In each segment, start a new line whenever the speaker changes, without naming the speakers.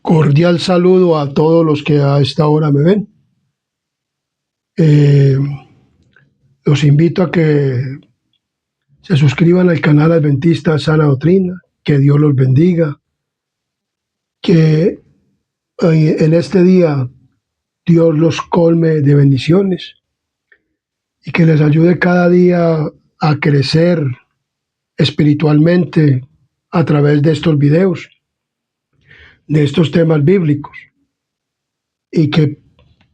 Cordial saludo a todos los que a esta hora me ven. Eh, los invito a que se suscriban al canal Adventista Sana Doctrina, que Dios los bendiga, que en este día Dios los colme de bendiciones y que les ayude cada día a crecer espiritualmente a través de estos videos, de estos temas bíblicos, y que,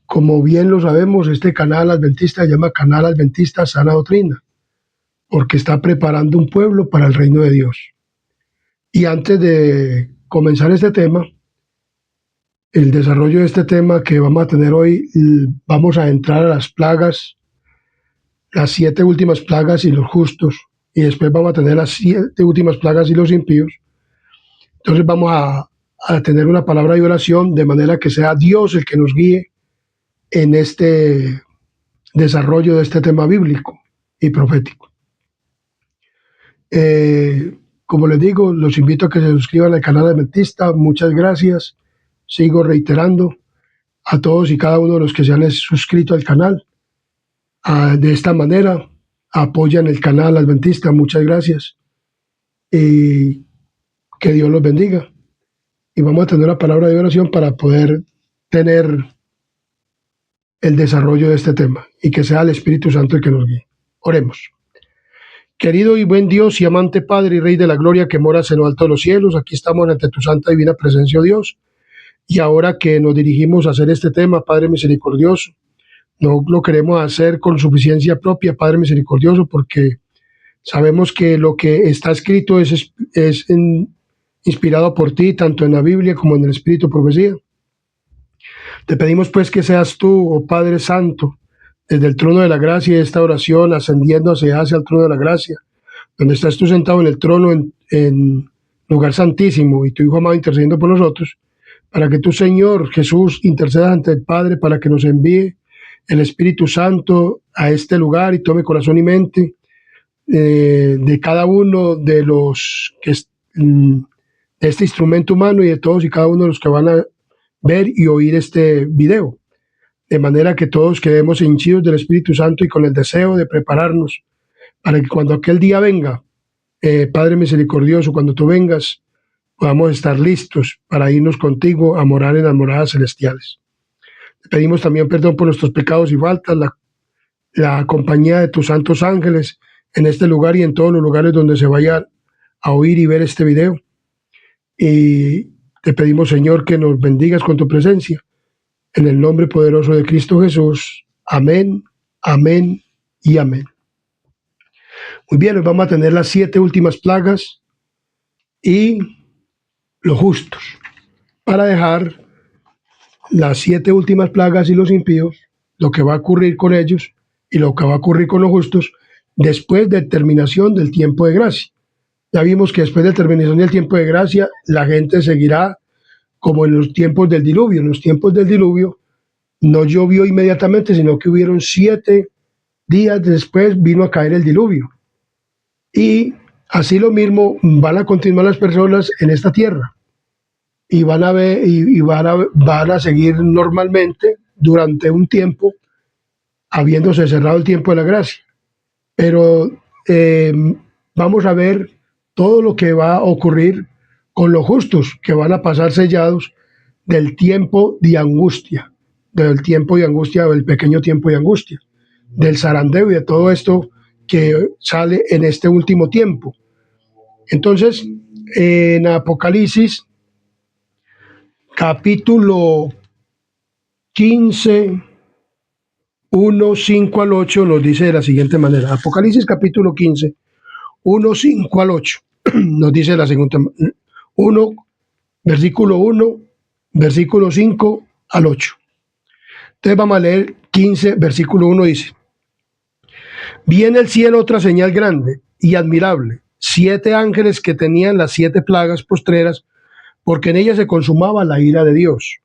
como bien lo sabemos, este canal Adventista se llama Canal Adventista Sana Doctrina, porque está preparando un pueblo para el reino de Dios. Y antes de comenzar este tema, el desarrollo de este tema que vamos a tener hoy, vamos a entrar a las plagas, las 7 últimas plagas y los justos, y después vamos a tener las 7 últimas plagas y los impíos. Entonces vamos a tener una palabra de oración, de manera que sea Dios el que nos guíe en este desarrollo de este tema bíblico y profético. Como les digo, los invito a que se suscriban al canal Adventista. Muchas gracias. Sigo reiterando a todos y cada uno de los que se han suscrito al canal. De esta manera apoyan el canal Adventista. Muchas gracias. Y que Dios los bendiga. Y vamos a tener una palabra de oración para poder tener el desarrollo de este tema y que sea el Espíritu Santo el que nos guíe. Oremos. Querido y buen Dios y amante Padre y Rey de la Gloria que moras en lo alto de los cielos, aquí estamos ante tu santa divina presencia, oh Dios. Y ahora que nos dirigimos a hacer este tema, Padre misericordioso, no lo queremos hacer con suficiencia propia, Padre misericordioso, porque sabemos que lo que está escrito es inspirado por ti, tanto en la Biblia como en el Espíritu Profecía. Te pedimos pues que seas tú, oh Padre Santo, desde el trono de la gracia y esta oración ascendiendo hacia el trono de la gracia, donde estás tú sentado en el trono en lugar santísimo y tu Hijo amado intercediendo por nosotros, para que tú, Señor Jesús, intercedas ante el Padre para que nos envíe el Espíritu Santo a este lugar y tome corazón y mente de cada uno de los que de este instrumento humano y de todos y cada uno de los que van a ver y oír este video, de manera que todos quedemos henchidos del Espíritu Santo y con el deseo de prepararnos para que cuando aquel día venga, Padre misericordioso, cuando tú vengas, podamos estar listos para irnos contigo a morar en las moradas celestiales. Te pedimos también perdón por nuestros pecados y faltas, la compañía de tus santos ángeles en este lugar y en todos los lugares donde se vaya a oír y ver este video. Y te pedimos, Señor, que nos bendigas con tu presencia. En el nombre poderoso de Cristo Jesús. Amén, amén y amén. Muy bien, hoy vamos a tener las 7 últimas plagas y los justos, para dejar las 7 últimas plagas y los impíos, lo que va a ocurrir con ellos y lo que va a ocurrir con los justos después de terminación del tiempo de gracia. Ya vimos que después de terminación del tiempo de gracia, la gente seguirá como en los tiempos del diluvio. En los tiempos del diluvio no llovió inmediatamente, sino que hubieron 7 días después vino a caer el diluvio. Y así lo mismo van a continuar las personas en esta tierra. Y van a ver y van a seguir normalmente durante un tiempo, habiéndose cerrado el tiempo de la gracia. Pero vamos a ver todo lo que va a ocurrir con los justos, que van a pasar sellados del tiempo de angustia, del pequeño tiempo de angustia, del zarandeo y de todo esto que sale en este último tiempo. Entonces, en Apocalipsis, capítulo 15, 1, 5 al 8, nos dice de la siguiente manera. Apocalipsis capítulo 15, 1, 5 al 8, nos dice de la siguiente manera. Versículo 1, versículo 5 al 8. Entonces vamos a leer 15, versículo 1 dice: Vi en el cielo otra señal grande y admirable, 7 ángeles que tenían las 7 plagas postreras, porque en ellas se consumaba la ira de Dios.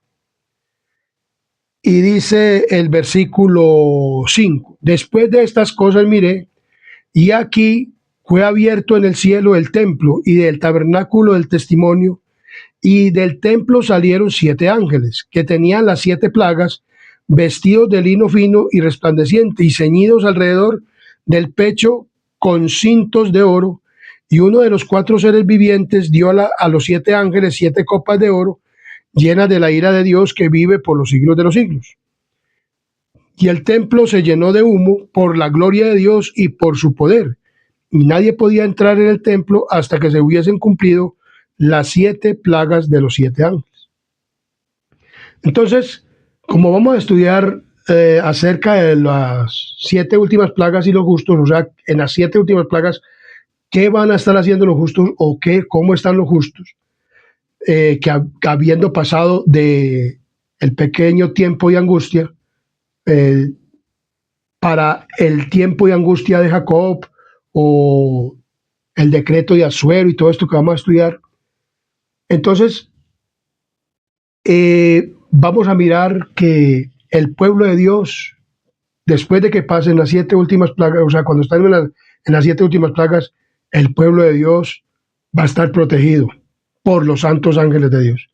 Y dice el versículo 5: Después de estas cosas miré, y aquí fue abierto en el cielo el templo y del tabernáculo del testimonio, Y del templo salieron 7 ángeles, que tenían las 7 plagas, vestidos de lino fino y resplandeciente, y ceñidos alrededor del pecho con cintos de oro. Y uno de los 4 seres vivientes dio a los 7 ángeles 7 copas de oro, llenas de la ira de Dios que vive por los siglos de los siglos. Y el templo se llenó de humo por la gloria de Dios y por su poder. Y nadie podía entrar en el templo hasta que se hubiesen cumplido las 7 plagas de los 7 ángeles. Entonces, como vamos a estudiar acerca de las 7 últimas plagas y los justos, o sea, en las 7 últimas plagas, ¿qué van a estar haciendo los justos o cómo están los justos? Que habiendo pasado de el pequeño tiempo y angustia, para el tiempo y angustia de Jacob, o el decreto de Asuero y todo esto que vamos a estudiar. Entonces, vamos a mirar que el pueblo de Dios, después de que pasen las 7 últimas plagas, o sea, cuando están en las 7 últimas plagas, el pueblo de Dios va a estar protegido por los santos ángeles de Dios.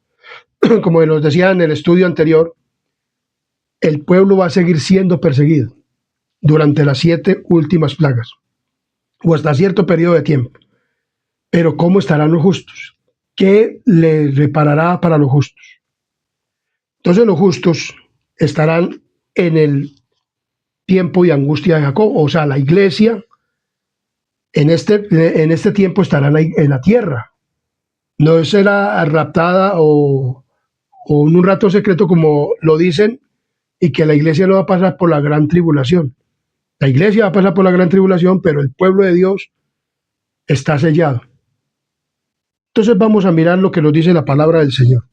Como nos decía en el estudio anterior, el pueblo va a seguir siendo perseguido durante las 7 últimas plagas, o hasta cierto periodo de tiempo. Pero ¿cómo estarán los justos? ¿Qué les reparará para los justos? Entonces los justos estarán en el tiempo y angustia de Jacob, o sea, la iglesia en este tiempo estarán en la tierra. No será raptada o en un rato secreto como lo dicen, y que la iglesia no va a pasar por la gran tribulación. La iglesia va a pasar por la gran tribulación, pero el pueblo de Dios está sellado. Entonces vamos a mirar lo que nos dice la palabra del Señor.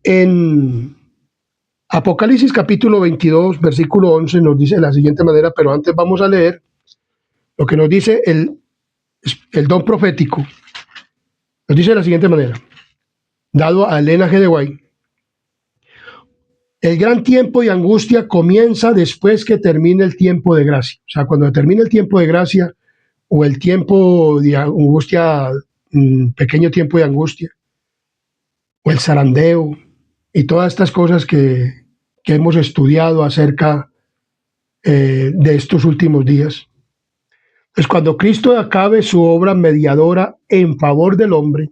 En Apocalipsis capítulo 22, versículo 11 nos dice de la siguiente manera, pero antes vamos a leer lo que nos dice el don profético. Nos dice de la siguiente manera, dado a Elena G. de White: el gran tiempo de angustia comienza después que termine el tiempo de gracia. O sea, cuando termine el tiempo de gracia o el tiempo de angustia, pequeño tiempo de angustia, o el zarandeo y todas estas cosas que hemos estudiado acerca de estos últimos días. Pues cuando Cristo acabe su obra mediadora en favor del hombre,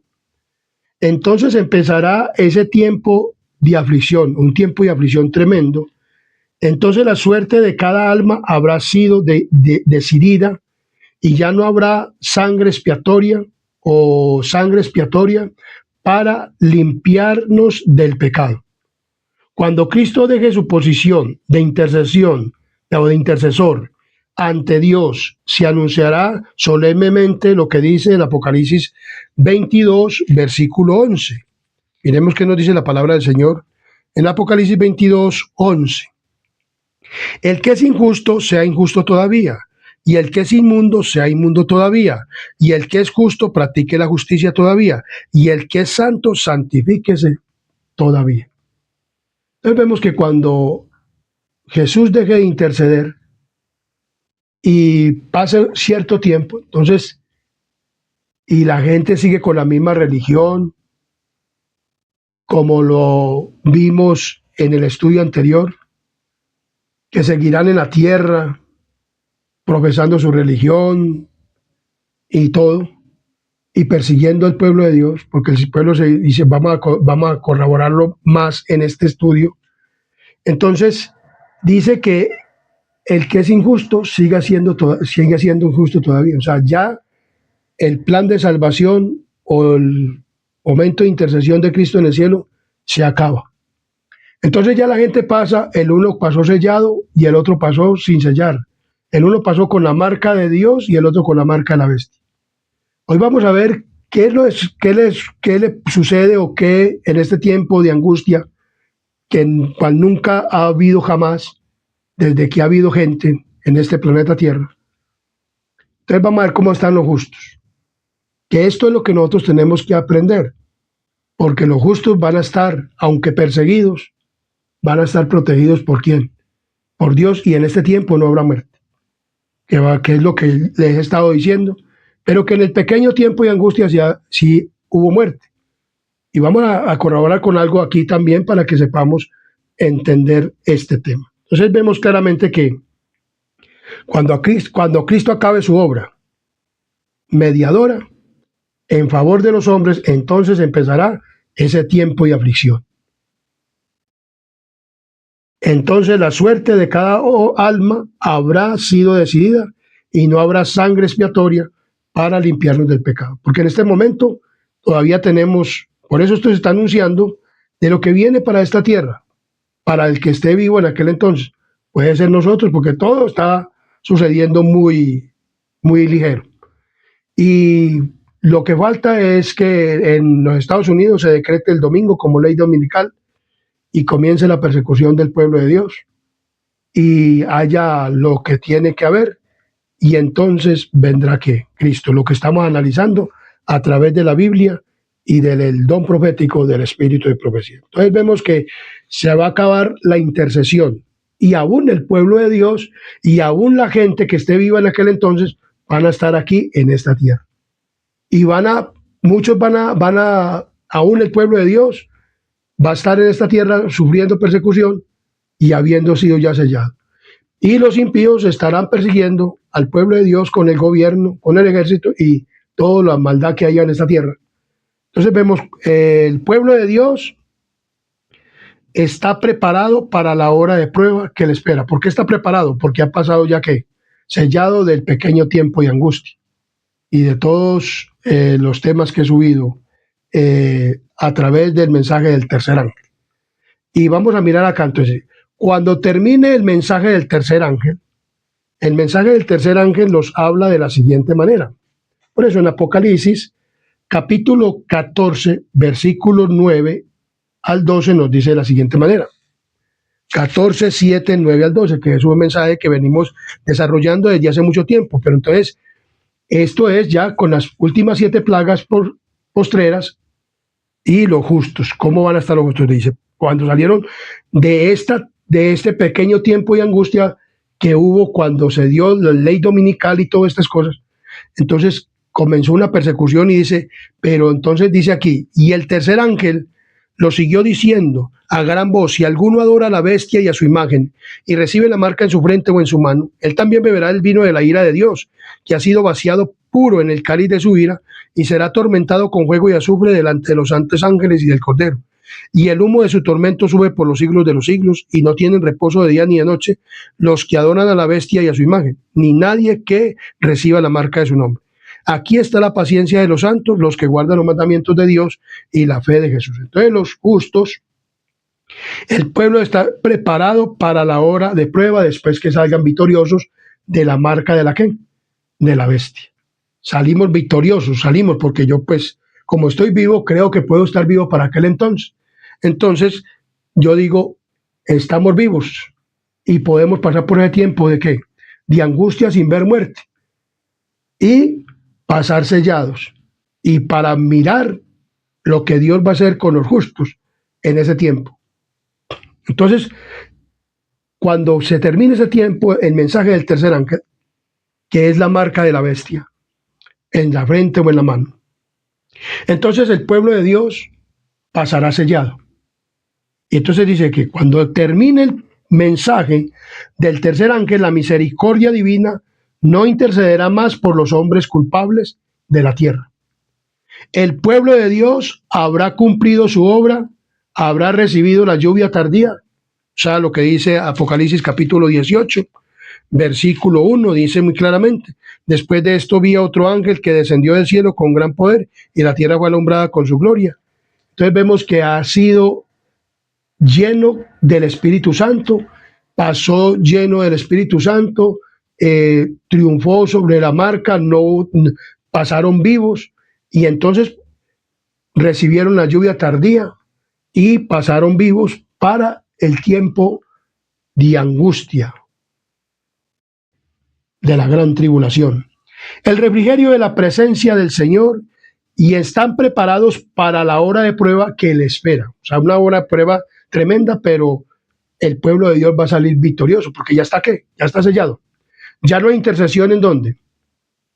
entonces empezará ese tiempo de aflicción, un tiempo de aflicción tremendo. Entonces la suerte de cada alma habrá sido decidida, y ya no habrá sangre expiatoria para limpiarnos del pecado. Cuando Cristo deje su posición de intercesión o de intercesor ante Dios, se anunciará solemnemente lo que dice el Apocalipsis 22, versículo 11. Miremos qué nos dice la palabra del Señor en Apocalipsis 22, 11. El que es injusto, sea injusto todavía, y el que es inmundo, sea inmundo todavía, y el que es justo, practique la justicia todavía, y el que es santo, santifíquese todavía. Entonces vemos que cuando Jesús deje de interceder y pase cierto tiempo, entonces, y la gente sigue con la misma religión, como lo vimos en el estudio anterior, que seguirán en la tierra profesando su religión y todo, y persiguiendo al pueblo de Dios, porque el pueblo se dice, vamos a corroborarlo más en este estudio. Entonces dice que el que es injusto sigue siendo injusto todavía. O sea, ya el plan de salvación o el momento de intercesión de Cristo en el cielo se acaba. Entonces ya la gente pasa, el uno pasó sellado y el otro pasó sin sellar. El uno pasó con la marca de Dios y el otro con la marca de la bestia. Hoy vamos a ver qué le sucede o qué en este tiempo de angustia, cual nunca ha habido jamás, desde que ha habido gente en este planeta Tierra. Entonces vamos a ver cómo están los justos. Que esto es lo que nosotros tenemos que aprender, porque los justos van a estar, aunque perseguidos, van a estar protegidos ¿por quién? Por Dios, y en este tiempo no habrá muerte. Que es lo que les he estado diciendo, pero que en el pequeño tiempo de angustia, si hubo muerte. Y vamos a corroborar con algo aquí también para que sepamos entender este tema. Entonces vemos claramente que cuando Cristo acabe su obra mediadora en favor de los hombres, entonces empezará ese tiempo de aflicción. Entonces la suerte de cada alma habrá sido decidida y no habrá sangre expiatoria para limpiarnos del pecado. Porque en este momento todavía tenemos, por eso esto se está anunciando de lo que viene para esta tierra, para el que esté vivo en aquel entonces. Puede ser nosotros, porque todo está sucediendo muy, muy ligero. Y lo que falta es que en los Estados Unidos se decrete el domingo como ley dominical y comience la persecución del pueblo de Dios y haya lo que tiene que haber, y entonces vendrá que Cristo, lo que estamos analizando a través de la Biblia y del don profético del espíritu de profecía. Entonces vemos que se va a acabar la intercesión y aún el pueblo de Dios y aún la gente que esté viva en aquel entonces van a estar aquí en esta tierra. Y muchos van a, aún el pueblo de Dios va a estar en esta tierra sufriendo persecución y habiendo sido ya sellado. Y los impíos estarán persiguiendo al pueblo de Dios con el gobierno, con el ejército y toda la maldad que haya en esta tierra. Entonces vemos, el pueblo de Dios está preparado para la hora de prueba que le espera. ¿Por qué está preparado? Porque ha pasado ya que sellado del pequeño tiempo de angustia y de todos los temas que he subido a través del mensaje del tercer ángel. Y vamos a mirar acá entonces. Cuando termine el mensaje del tercer ángel nos habla de la siguiente manera. Por eso en Apocalipsis, capítulo 14, versículos 9 al 12 nos dice de la siguiente manera. 14, 7, 9 al 12, que es un mensaje que venimos desarrollando desde hace mucho tiempo. Pero entonces, esto es ya con las últimas 7 plagas postreras y los justos. ¿Cómo van a estar los justos? Dice, cuando salieron de este pequeño tiempo de angustia que hubo cuando se dio la ley dominical y todas estas cosas, entonces comenzó una persecución y dice, pero entonces dice aquí, y el tercer ángel lo siguió diciendo a gran voz, si alguno adora a la bestia y a su imagen y recibe la marca en su frente o en su mano, él también beberá el vino de la ira de Dios, que ha sido vaciado puro en el cáliz de su ira, y será atormentado con fuego y azufre delante de los santos ángeles y del Cordero. Y el humo de su tormento sube por los siglos de los siglos, y no tienen reposo de día ni de noche los que adoran a la bestia y a su imagen, ni nadie que reciba la marca de su nombre. Aquí está la paciencia de los santos, los que guardan los mandamientos de Dios y la fe de Jesús. Entonces los justos, el pueblo está preparado para la hora de prueba después que salgan victoriosos de la marca de la bestia. Salimos victoriosos, salimos porque yo pues como estoy vivo creo que puedo estar vivo para aquel entonces. Entonces yo digo, estamos vivos y podemos pasar por ese tiempo de ¿qué? De angustia sin ver muerte y pasar sellados y para mirar lo que Dios va a hacer con los justos en ese tiempo. Entonces, cuando se termine ese tiempo, el mensaje del tercer ángel, que es la marca de la bestia, en la frente o en la mano, entonces el pueblo de Dios pasará sellado. Y entonces dice que cuando termine el mensaje del tercer ángel, la misericordia divina no intercederá más por los hombres culpables de la tierra. El pueblo de Dios habrá cumplido su obra, habrá recibido la lluvia tardía. O sea, lo que dice Apocalipsis capítulo 18, versículo 1, dice muy claramente, después de esto vi a otro ángel que descendió del cielo con gran poder y la tierra fue alumbrada con su gloria. Entonces vemos que ha sido lleno del Espíritu Santo, pasó lleno del Espíritu Santo, triunfó sobre la marca, no pasaron vivos y entonces recibieron la lluvia tardía y pasaron vivos para el tiempo de angustia, de la gran tribulación. El refrigerio de la presencia del Señor y están preparados para la hora de prueba que le espera. O sea, una hora de prueba tremenda, pero el pueblo de Dios va a salir victorioso porque ya está ¿qué? Ya está sellado. Ya no hay intercesión ¿en dónde?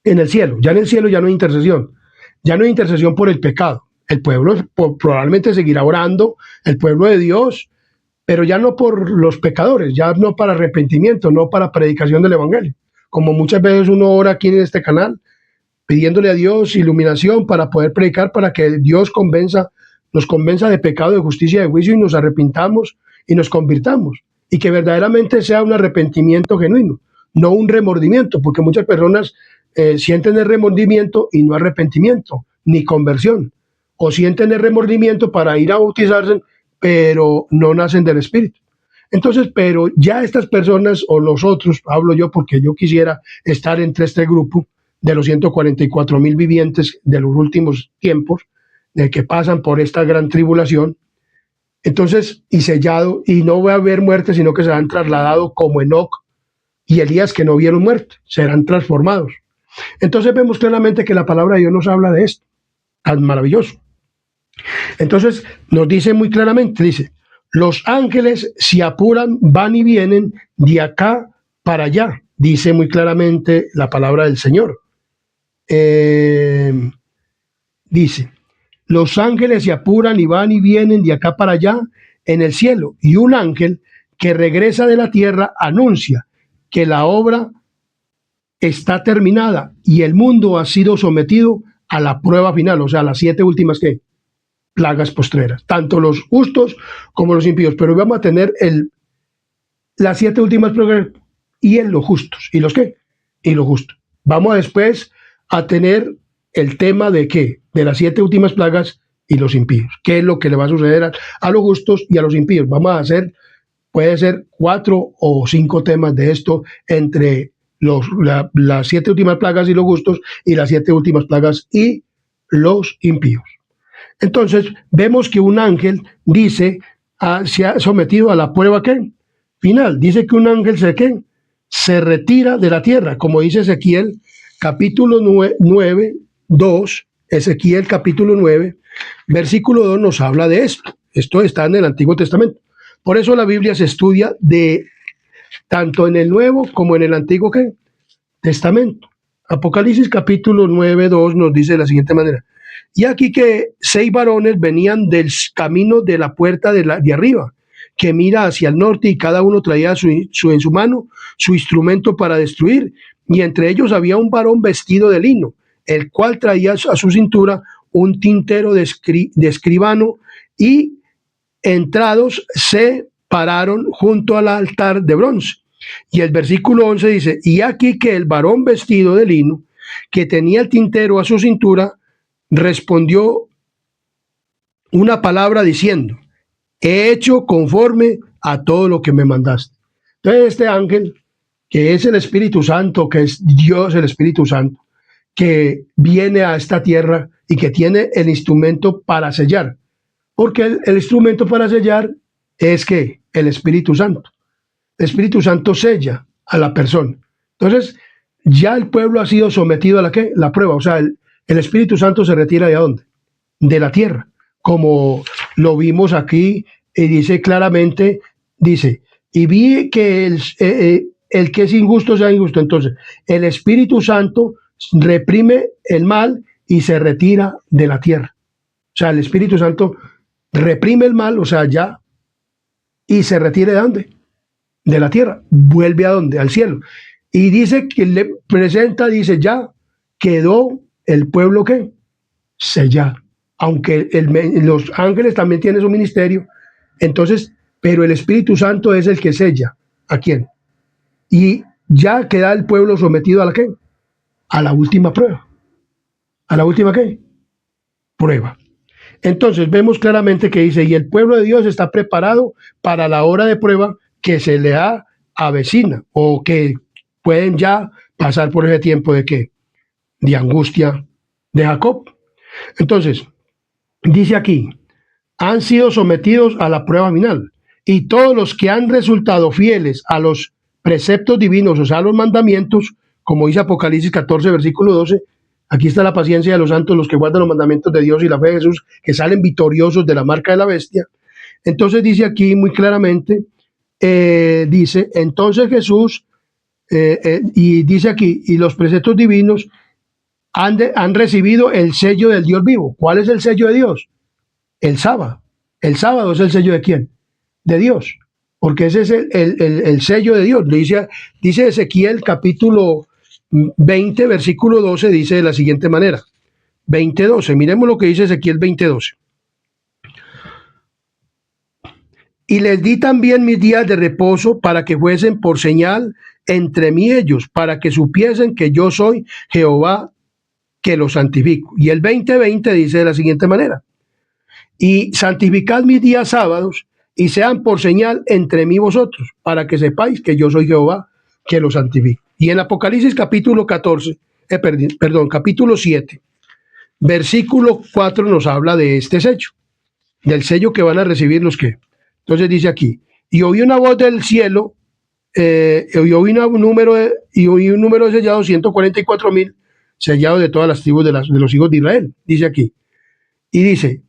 En el cielo. Ya en el cielo ya no hay intercesión. Ya no hay intercesión por el pecado. El pueblo probablemente seguirá orando, el pueblo de Dios, pero ya no por los pecadores, ya no para arrepentimiento, no para predicación del evangelio. Como muchas veces uno ora aquí en este canal, pidiéndole a Dios iluminación para poder predicar, para que Dios nos convenza de pecado, de justicia, de juicio, y nos arrepintamos y nos convirtamos. Y que verdaderamente sea un arrepentimiento genuino, no un remordimiento, porque muchas personas sienten el remordimiento y no arrepentimiento, ni conversión. O sienten el remordimiento para ir a bautizarse, pero no nacen del Espíritu. Entonces, pero ya estas personas, o nosotros, hablo yo porque yo quisiera estar entre este grupo de los 144,000 vivientes de los últimos tiempos, de que pasan por esta gran tribulación, entonces, y sellado, y no va a haber muerte, sino que serán trasladados como Enoc y Elías, que no vieron muerte, serán transformados. Entonces vemos claramente que la palabra de Dios nos habla de esto, tan maravilloso. Entonces nos dice muy claramente, dice, los ángeles se apuran, van y vienen de acá para allá, dice muy claramente la palabra del Señor. Dice, los ángeles se apuran y van y vienen de acá para allá en el cielo, y un ángel que regresa de la tierra anuncia que la obra está terminada y el mundo ha sido sometido a la prueba final, o sea, las 7 últimas plagas postreras, tanto los justos como los impíos. Pero hoy vamos a tener las 7 últimas plagas y en los justos. ¿Y los qué? Y los justos. Vamos después a tener el tema de qué, de las 7 últimas plagas y los impíos. ¿Qué es lo que le va a suceder a los justos y a los impíos? Vamos a hacer, puede ser 4 o 5 temas de esto entre las 7 últimas plagas y los justos, y las 7 últimas plagas y los impíos. Entonces vemos que un ángel dice, se ha sometido a la prueba ¿qué? Final. Dice que un ángel se retira de la tierra, como dice Ezequiel capítulo 9, 2, Ezequiel capítulo 9, versículo 2 nos habla de esto. Esto está en el Antiguo Testamento. Por eso la Biblia se estudia tanto en el Nuevo como en el Antiguo Testamento. Apocalipsis capítulo 9, 2 nos dice de la siguiente manera. Y aquí que 6 varones venían del camino de la puerta de arriba, que mira hacia el norte, y cada uno traía en su mano su instrumento para destruir. Y entre ellos había un varón vestido de lino, el cual traía a su cintura un tintero de escribano, y entrados se pararon junto al altar de bronce. Y el versículo 11 dice, y aquí que el varón vestido de lino, que tenía el tintero a su cintura, respondió una palabra diciendo, he hecho conforme a todo lo que me mandaste. Entonces este ángel, que es el Espíritu Santo, que es Dios el Espíritu Santo, que viene a esta tierra y que tiene el instrumento para sellar, porque el instrumento para sellar es que el Espíritu Santo. El Espíritu Santo sella a la persona. Entonces, ya el pueblo ha sido sometido a la prueba. O sea, el Espíritu Santo se retira ¿de dónde? De la tierra. Como lo vimos aquí, y dice claramente, dice, y vi que el que es injusto sea injusto. Entonces, el Espíritu Santo reprime el mal y se retira de la tierra. O sea, el Espíritu Santo reprime el mal, o sea, ya, y se retira ¿de dónde? De la tierra. ¿Vuelve a dónde? Al cielo. Y dice que le presenta, dice, ya quedó el pueblo ¿qué? Sellado. Aunque los ángeles también tienen su ministerio, entonces, pero el Espíritu Santo es el que sella. ¿A quién? Y ya queda el pueblo sometido a la ¿qué? A la última prueba. ¿A la última qué? Prueba. Entonces vemos claramente que dice, y el pueblo de Dios está preparado para la hora de prueba que se le avecina, o que pueden ya pasar por ese tiempo de ¿qué? De angustia de Jacob. Entonces, dice aquí, han sido sometidos a la prueba final, y todos los que han resultado fieles a los preceptos divinos, o sea, a los mandamientos, como dice Apocalipsis 14, versículo 12, aquí está la paciencia de los santos, los que guardan los mandamientos de Dios y la fe de Jesús, que salen victoriosos de la marca de la bestia. Entonces dice aquí muy claramente, dice, entonces Jesús, y dice aquí, y los preceptos divinos, han recibido el sello del Dios vivo. ¿Cuál es el sello de Dios? El sábado. ¿El sábado es el sello de quién? De Dios. Porque ese es el sello de Dios. Dice Ezequiel capítulo 20, versículo 12, dice de la siguiente manera. 20:12. Miremos lo que dice Ezequiel 20:12. Y les di también mis días de reposo para que fuesen por señal entre mí y ellos, para que supiesen que yo soy Jehová que los santifico. Y el 20:20 dice de la siguiente manera. Y santificad mis días sábados y sean por señal entre mí y vosotros, para que sepáis que yo soy Jehová que los santifico. Y en Apocalipsis capítulo 14, capítulo 7, versículo 4 nos habla de este sello, del sello que van a recibir los que. Entonces dice aquí, y oí una voz del cielo, y oí un número de sellados, 144,000 sellados de todas las tribus de los hijos de Israel, dice aquí. Y dice,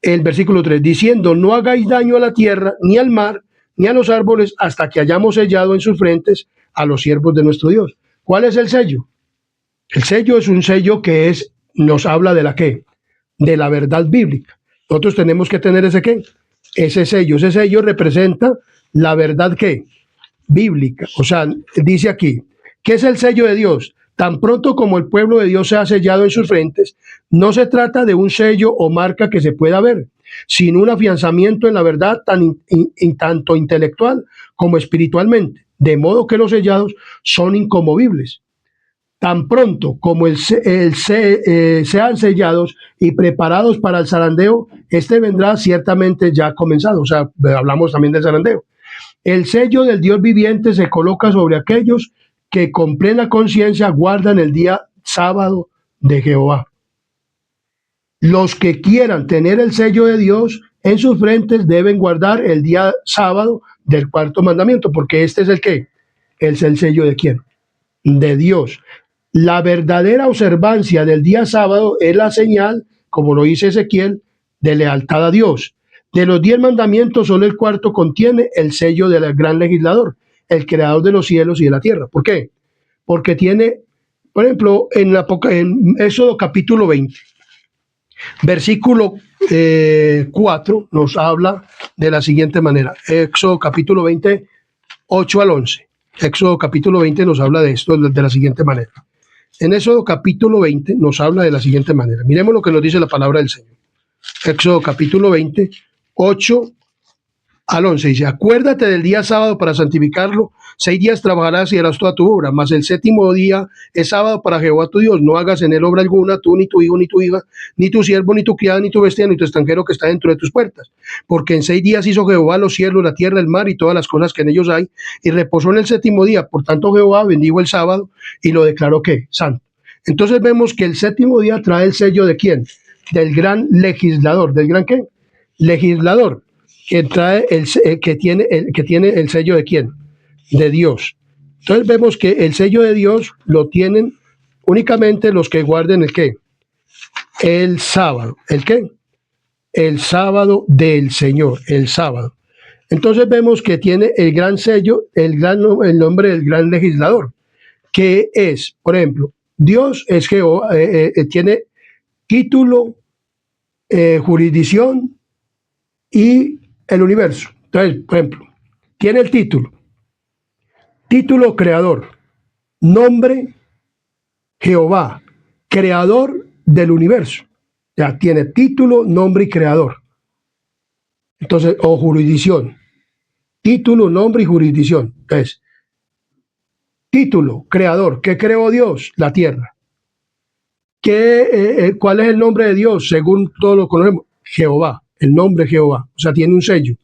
el versículo 3, diciendo, no hagáis daño a la tierra, ni al mar, ni a los árboles, hasta que hayamos sellado en sus frentes a los siervos de nuestro Dios. ¿Cuál es el sello? El sello es un sello que nos habla de la ¿qué? De la verdad bíblica. Nosotros tenemos que tener ese ¿qué? Ese sello representa la verdad ¿qué? Bíblica. O sea, dice aquí, ¿qué es el sello de Dios? Tan pronto como el pueblo de Dios se ha sellado en sus frentes, no se trata de un sello o marca que se pueda ver, sino un afianzamiento en la verdad tanto intelectual como espiritualmente, de modo que los sellados son inconmovibles. Tan pronto como sean sellados y preparados para el zarandeo, este vendrá ciertamente ya comenzado. O sea, hablamos también del zarandeo. El sello del Dios viviente se coloca sobre aquellos que con plena conciencia guardan el día sábado de Jehová. Los que quieran tener el sello de Dios en sus frentes deben guardar el día sábado del cuarto mandamiento, porque este es el ¿qué? Es el sello de ¿quién? De Dios. La verdadera observancia del día sábado es la señal, como lo dice Ezequiel, de lealtad a Dios. De los 10 mandamientos, solo el cuarto contiene el sello del gran legislador, el creador de los cielos y de la tierra. ¿Por qué? Porque tiene, por ejemplo, en Éxodo capítulo 20, versículo 4, nos habla de la siguiente manera. Éxodo capítulo 20, 8 al 11. Éxodo capítulo 20 nos habla de esto de la siguiente manera. En Éxodo capítulo 20 nos habla de la siguiente manera. Miremos lo que nos dice la palabra del Señor. Éxodo capítulo 20, 8 al 11 dice, acuérdate del día sábado para santificarlo, 6 días trabajarás y harás toda tu obra, mas el séptimo día es sábado para Jehová tu Dios, no hagas en él obra alguna, tú, ni tu hijo, ni tu hija, ni tu siervo, ni tu criada, ni tu bestia, ni tu extranjero que está dentro de tus puertas, porque en 6 días hizo Jehová los cielos, la tierra, el mar y todas las cosas que en ellos hay, y reposó en el séptimo día, por tanto Jehová bendijo el sábado y lo declaró ¿qué? Santo. Entonces vemos que el séptimo día trae el sello de ¿quién? Del gran legislador, ¿del gran qué? Legislador, que trae que tiene el sello de quién? De Dios. Entonces vemos que el sello de Dios lo tienen únicamente los que guarden el ¿qué? El sábado. ¿El qué? El sábado del Señor, el sábado. Entonces vemos que tiene el gran sello, el nombre del gran legislador, que es, por ejemplo, Dios es Jehová, tiene título, jurisdicción y el universo. Entonces, por ejemplo, tiene el título creador, nombre Jehová, creador del universo. Ya tiene título, nombre y creador. Entonces, o jurisdicción. Título, nombre y jurisdicción. Entonces, título, creador. ¿Qué creó Dios? La tierra. ¿Cuál es el nombre de Dios? Según todos lo conocemos, Jehová. El nombre Jehová. O sea, tiene un sello.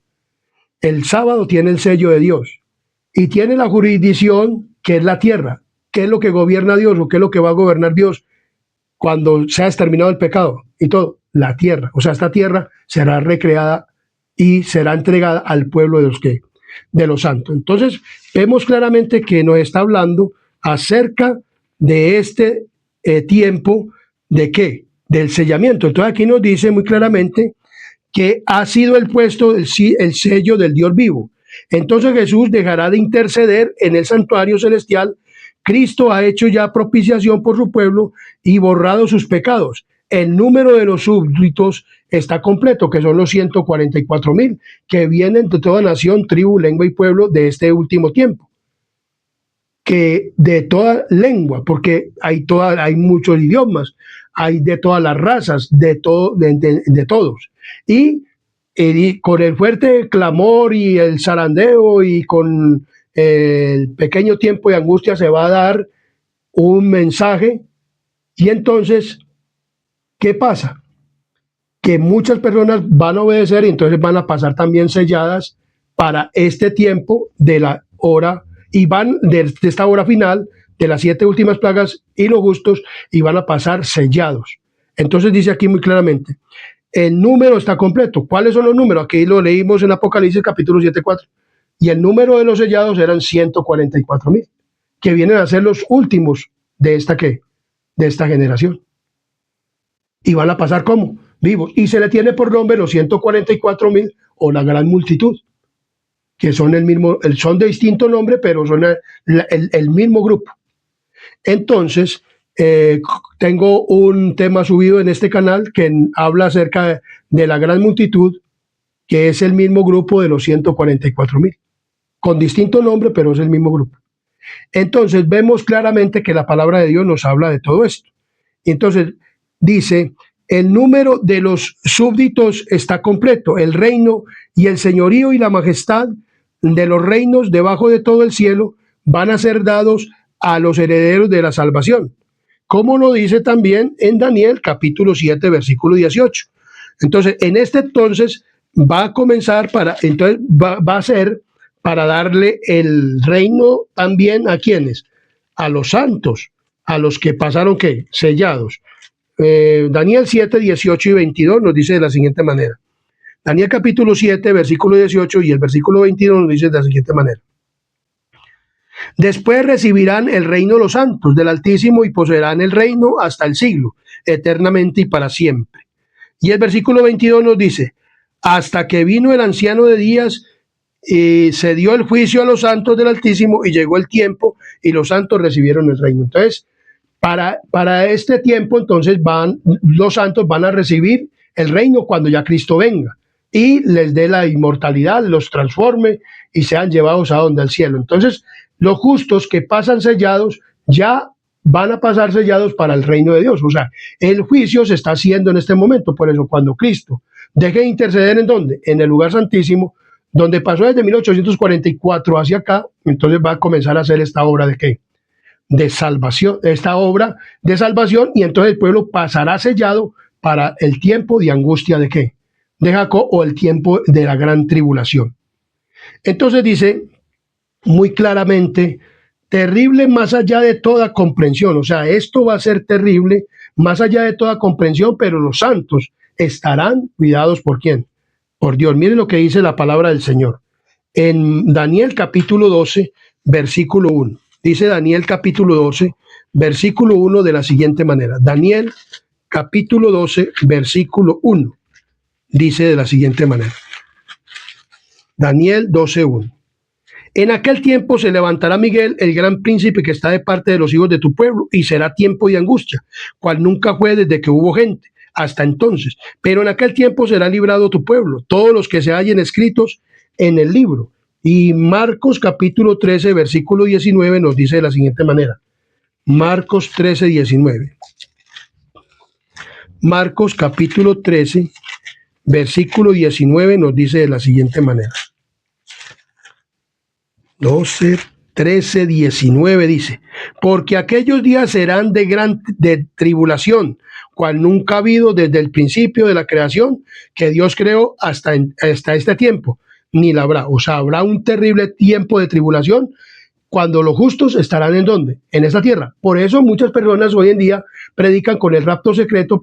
El sábado tiene el sello de Dios. Y tiene la jurisdicción, que es la tierra. ¿Qué es lo que gobierna Dios o qué es lo que va a gobernar Dios cuando se ha exterminado el pecado? Y todo, la tierra. O sea, esta tierra será recreada y será entregada al pueblo de los santos. Entonces, vemos claramente que nos está hablando acerca de este tiempo de ¿qué? Del sellamiento. Entonces, aquí nos dice muy claramente que ha sido el puesto el sello del Dios vivo. Entonces Jesús dejará de interceder en el santuario celestial Cristo ha hecho ya propiciación por su pueblo y borrado sus pecados. El número de los súbditos está completo, que son los 144,000, que vienen de toda nación, tribu, lengua y pueblo de este último tiempo. Que de toda lengua, porque hay muchos idiomas, hay de todas las razas, de todos. Y con el fuerte clamor y el zarandeo y con el pequeño tiempo de angustia se va a dar un mensaje. Y entonces, ¿qué pasa? Que muchas personas van a obedecer y entonces van a pasar también selladas para este tiempo de la hora, y van de esta hora final de las 7 últimas plagas y los justos, y van a pasar sellados. Entonces dice aquí muy claramente, el número está completo. ¿Cuáles son los números? Aquí lo leímos en Apocalipsis capítulo 7:4. Y el número de los sellados eran 144,000, que vienen a ser los últimos de esta generación. Y van a pasar como vivos. Y se le tiene por nombre los 144,000 o la gran multitud, que son son de distinto nombre, pero son el mismo grupo. Entonces, tengo un tema subido en este canal que habla acerca de la gran multitud, que es el mismo grupo de los 144,000, con distinto nombre, pero es el mismo grupo. Entonces, vemos claramente que la palabra de Dios nos habla de todo esto. Entonces, dice, el número de los súbditos está completo, el reino y el señorío y la majestad de los reinos debajo de todo el cielo van a ser dados a los herederos de la salvación, como lo dice también en Daniel capítulo 7 versículo 18. Entonces, en este entonces va a comenzar va a ser para darle el reino también a quienes, a los santos, a los que pasaron ¿qué? Sellados. Daniel 7, 18 y 22 nos dice de la siguiente manera. Daniel capítulo 7, versículo 18 y el versículo 22 nos dice de la siguiente manera. Después recibirán el reino los santos del Altísimo y poseerán el reino hasta el siglo, eternamente y para siempre. Y el versículo 22 nos dice, hasta que vino el anciano de días y se dio el juicio a los santos del Altísimo y llegó el tiempo y los santos recibieron el reino. Entonces, para este tiempo, entonces los santos van a recibir el reino cuando ya Cristo venga y les dé la inmortalidad, los transforme y sean llevados a donde al cielo. Entonces, los justos que pasan sellados ya van a pasar sellados para el reino de Dios. O sea, el juicio se está haciendo en este momento. Por eso, cuando Cristo deje de interceder, ¿en dónde? En el lugar santísimo, donde pasó desde 1844 hacia acá, entonces va a comenzar a hacer esta obra de ¿qué? De salvación, esta obra de salvación, y entonces el pueblo pasará sellado para el tiempo de angustia de ¿qué? De Jacob, o el tiempo de la gran tribulación. Entonces dice muy claramente, terrible más allá de toda comprensión. O sea, esto va a ser terrible más allá de toda comprensión, pero los santos estarán cuidados ¿por quién? Por Dios. Miren lo que dice la palabra del Señor. En Daniel capítulo 12, versículo 1. Dice Daniel capítulo 12, versículo 1 de la siguiente manera. Daniel capítulo 12, versículo 1. Dice de la siguiente manera. Daniel 12, 1. En aquel tiempo se levantará Miguel, el gran príncipe que está de parte de los hijos de tu pueblo, y será tiempo de angustia, cual nunca fue desde que hubo gente, hasta entonces. Pero en aquel tiempo será librado tu pueblo, todos los que se hallen escritos en el libro. Y Marcos capítulo 13, versículo 19 nos dice de la siguiente manera. Marcos 13, 19. Marcos capítulo 13, versículo 19 nos dice de la siguiente manera. 12, 13, 19 dice, porque aquellos días serán de tribulación, cual nunca ha habido desde el principio de la creación que Dios creó hasta este tiempo, ni la habrá. O sea, habrá un terrible tiempo de tribulación cuando los justos estarán ¿en dónde? En esta tierra. Por eso muchas personas hoy en día predican con el rapto secreto,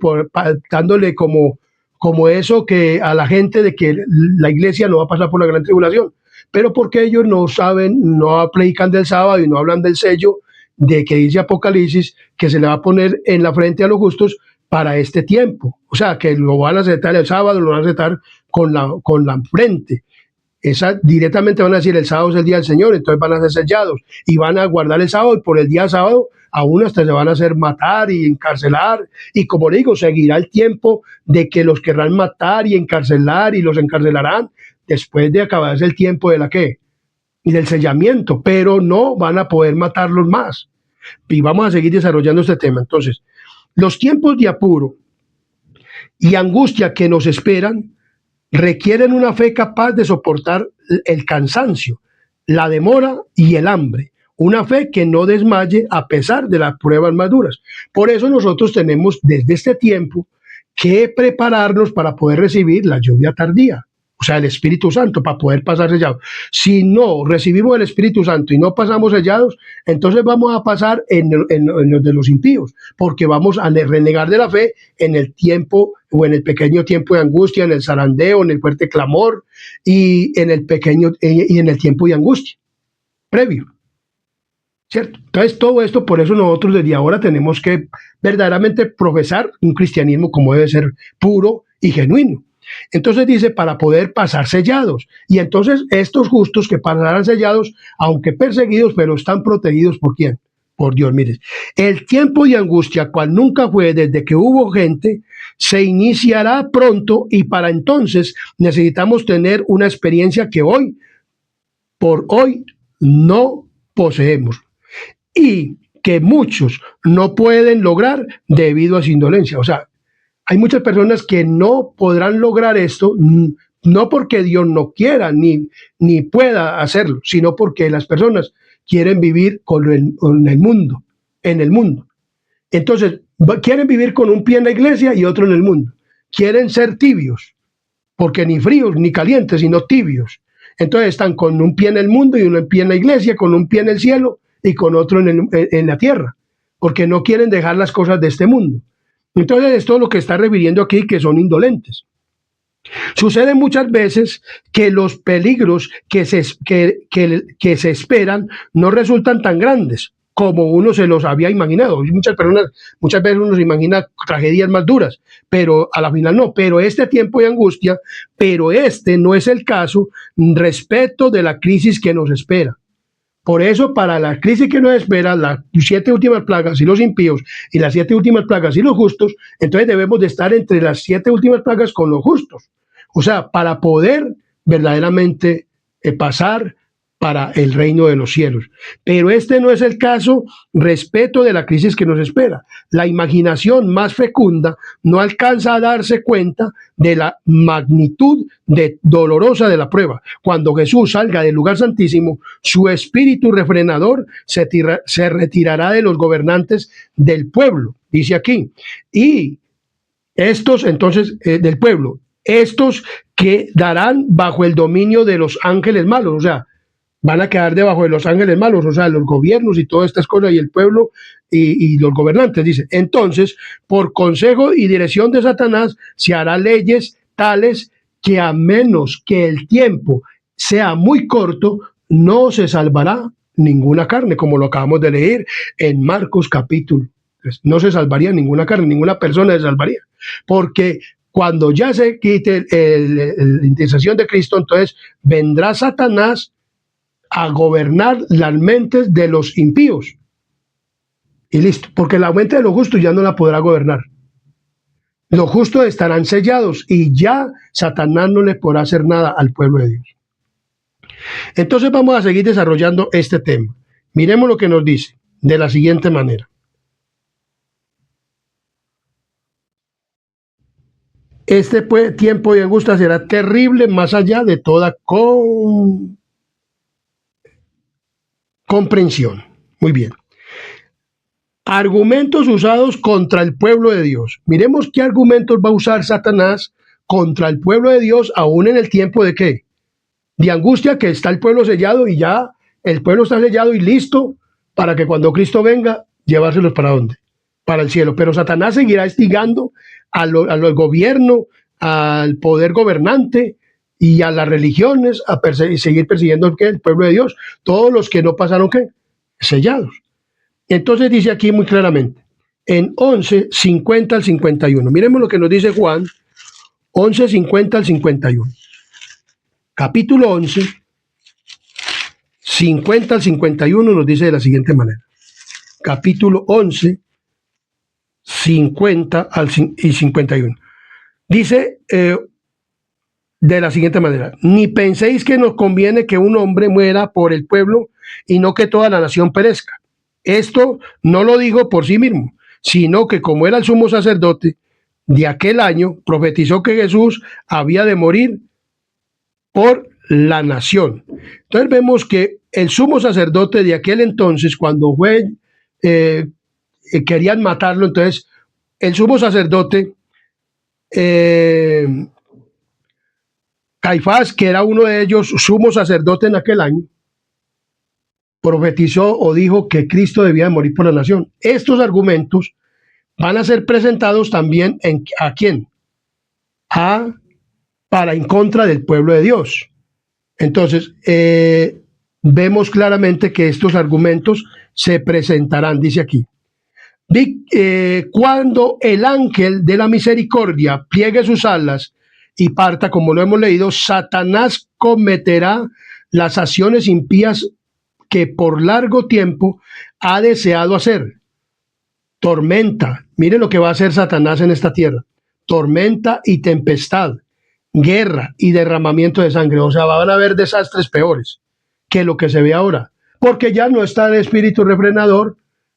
dándole como eso que a la gente de que la iglesia no va a pasar por la gran tribulación. Pero porque ellos no saben, no predican del sábado y no hablan del sello de que dice Apocalipsis, que se le va a poner en la frente a los justos para este tiempo. O sea, que lo van a aceptar el sábado, lo van a aceptar con la frente. directamente van a decir el sábado es el día del Señor, entonces van a ser sellados y van a guardar el sábado y por el día sábado aún hasta se van a hacer matar y encarcelar y como le digo, seguirá el tiempo de que los querrán matar y encarcelar y los encarcelarán después de acabarse el tiempo de la ¿qué? Y del sellamiento, pero no van a poder matarlos más. Y vamos a seguir desarrollando este tema. Entonces, los tiempos de apuro y angustia que nos esperan requieren una fe capaz de soportar el cansancio, la demora y el hambre. Una fe que no desmaye a pesar de las pruebas más duras. Por eso nosotros tenemos desde este tiempo que prepararnos para poder recibir la lluvia tardía, o sea, el Espíritu Santo, para poder pasar sellados. Si no recibimos el Espíritu Santo y no pasamos sellados, entonces vamos a pasar en los de los impíos, porque vamos a renegar de la fe en el tiempo o en el pequeño tiempo de angustia, en el zarandeo, en el fuerte clamor y en el tiempo de angustia previo. ¿Cierto? Entonces todo esto, por eso nosotros desde ahora tenemos que verdaderamente profesar un cristianismo como debe ser puro y genuino. Entonces dice, para poder pasar sellados. Y entonces estos justos que pasarán sellados, aunque perseguidos, pero están protegidos ¿por quién? Por Dios. Mire, el tiempo de angustia, cual nunca fue desde que hubo gente, se iniciará pronto y para entonces necesitamos tener una experiencia que por hoy, no poseemos. Y que muchos no pueden lograr debido a su indolencia. O sea, hay muchas personas que no podrán lograr esto, no porque Dios no quiera ni pueda hacerlo, sino porque las personas quieren vivir con el mundo, en el mundo. Entonces, quieren vivir con un pie en la iglesia y otro en el mundo. Quieren ser tibios, porque ni fríos ni calientes, sino tibios. Entonces están con un pie en el mundo y un pie en la iglesia, con un pie en el cielo y con otro en la tierra, porque no quieren dejar las cosas de este mundo. Entonces esto es lo que está refiriendo aquí, que son indolentes. Sucede muchas veces que los peligros que se esperan no resultan tan grandes como uno se los había imaginado. Muchas veces uno se imagina tragedias más duras, pero a la final no. Pero este tiempo de angustia, pero este no es el caso respecto de la crisis que nos espera. Por eso, para la crisis que nos espera, las 7 últimas plagas y los impíos, y las 7 últimas plagas y los justos, entonces debemos de estar entre las 7 últimas plagas con los justos. O sea, para poder verdaderamente pasar para el reino de los cielos. Pero este no es el caso respecto de la crisis que nos espera. La imaginación más fecunda no alcanza a darse cuenta de la magnitud dolorosa de la prueba. Cuando Jesús salga del lugar santísimo, su espíritu refrenador se retirará de los gobernantes del pueblo, dice aquí. Y estos entonces del pueblo, estos quedarán bajo el dominio de los ángeles malos, o sea, van a quedar debajo de los ángeles malos, o sea, los gobiernos y todas estas cosas, y el pueblo y los gobernantes, dice. Entonces, por consejo y dirección de Satanás, se hará leyes tales que a menos que el tiempo sea muy corto, no se salvará ninguna carne, como lo acabamos de leer en Marcos capítulo 3. No se salvaría ninguna carne, ninguna persona se salvaría, porque cuando ya se quite la intercesión de Cristo, entonces vendrá Satanás a gobernar las mentes de los impíos. Y listo, porque la mente de los justos ya no la podrá gobernar. Los justos estarán sellados y ya Satanás no le podrá hacer nada al pueblo de Dios. Entonces vamos a seguir desarrollando este tema. Miremos lo que nos dice de la siguiente manera. Este tiempo de angustia será terrible más allá de toda comprensión. Muy bien. Argumentos usados contra el pueblo de Dios. Miremos qué argumentos va a usar Satanás contra el pueblo de Dios, aún en el tiempo de ¿qué? De angustia, que está el pueblo sellado y ya el pueblo está sellado y listo para que cuando Cristo venga, llevárselos para ¿dónde? Para el cielo. Pero Satanás seguirá instigando al gobierno, al poder gobernante y a las religiones a seguir persiguiendo ¿qué? El pueblo de Dios, todos los que no pasaron ¿qué? Sellados. Entonces dice aquí muy claramente, en 11, 50 al 51. Miremos lo que nos dice Juan, 11, 50 al 51. capítulo 11, 50 al 51 nos dice de la siguiente manera. Capítulo 11, 50 y 51. Dice de la siguiente manera: ni penséis que nos conviene que un hombre muera por el pueblo y no que toda la nación perezca. Esto no lo digo por sí mismo, sino que como era el sumo sacerdote de aquel año, profetizó que Jesús había de morir por la nación. Entonces vemos que el sumo sacerdote de aquel entonces, cuando fue, querían matarlo, entonces el sumo sacerdote, Caifás, que era uno de ellos, sumo sacerdote en aquel año, profetizó o dijo que Cristo debía morir por la nación. Estos argumentos van a ser presentados también ¿a quién? Para en contra del pueblo de Dios. Entonces, vemos claramente que estos argumentos se presentarán, dice aquí. Cuando el ángel de la misericordia pliegue sus alas y parta, como lo hemos leído, Satanás cometerá las acciones impías que por largo tiempo ha deseado hacer. Tormenta, mire lo que va a hacer Satanás en esta tierra: tormenta y tempestad, guerra y derramamiento de sangre. O sea, van a haber desastres peores que lo que se ve ahora, porque ya no está el espíritu refrenador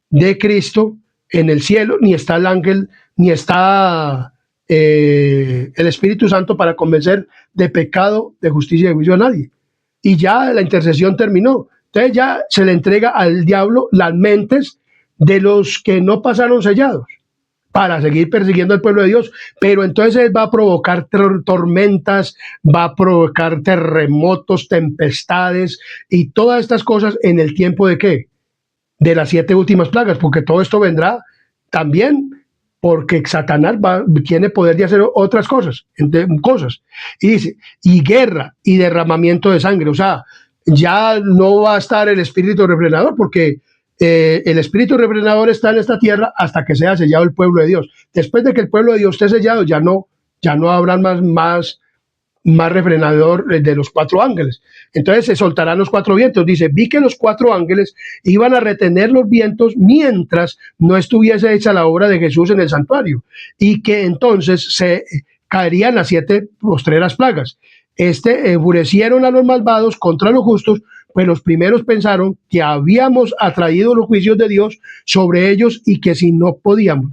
de Cristo en el cielo, ni está el ángel, ni está el Espíritu Santo para convencer de pecado, de justicia y de juicio a nadie. Y ya la intercesión terminó. Entonces ya se le entrega al diablo las mentes de los que no pasaron sellados para seguir persiguiendo al pueblo de Dios. Pero entonces él va a provocar tormentas, va a provocar terremotos, tempestades y todas estas cosas en el tiempo de ¿qué? De las 7 últimas plagas, porque todo esto vendrá también porque Satanás tiene poder de hacer otras cosas. Y dice, y guerra y derramamiento de sangre. O sea, ya no va a estar el espíritu refrenador, porque el espíritu refrenador está en esta tierra hasta que sea sellado el pueblo de Dios. Después de que el pueblo de Dios esté sellado, ya no habrá más refrenador de los 4 ángeles. Entonces se soltarán los 4 vientos. Dice, vi que los 4 ángeles iban a retener los vientos mientras no estuviese hecha la obra de Jesús en el santuario, y que entonces se caerían las 7 postreras plagas. Enfurecieron a los malvados contra los justos, pues los primeros pensaron que habíamos atraído los juicios de Dios sobre ellos y que si nos podían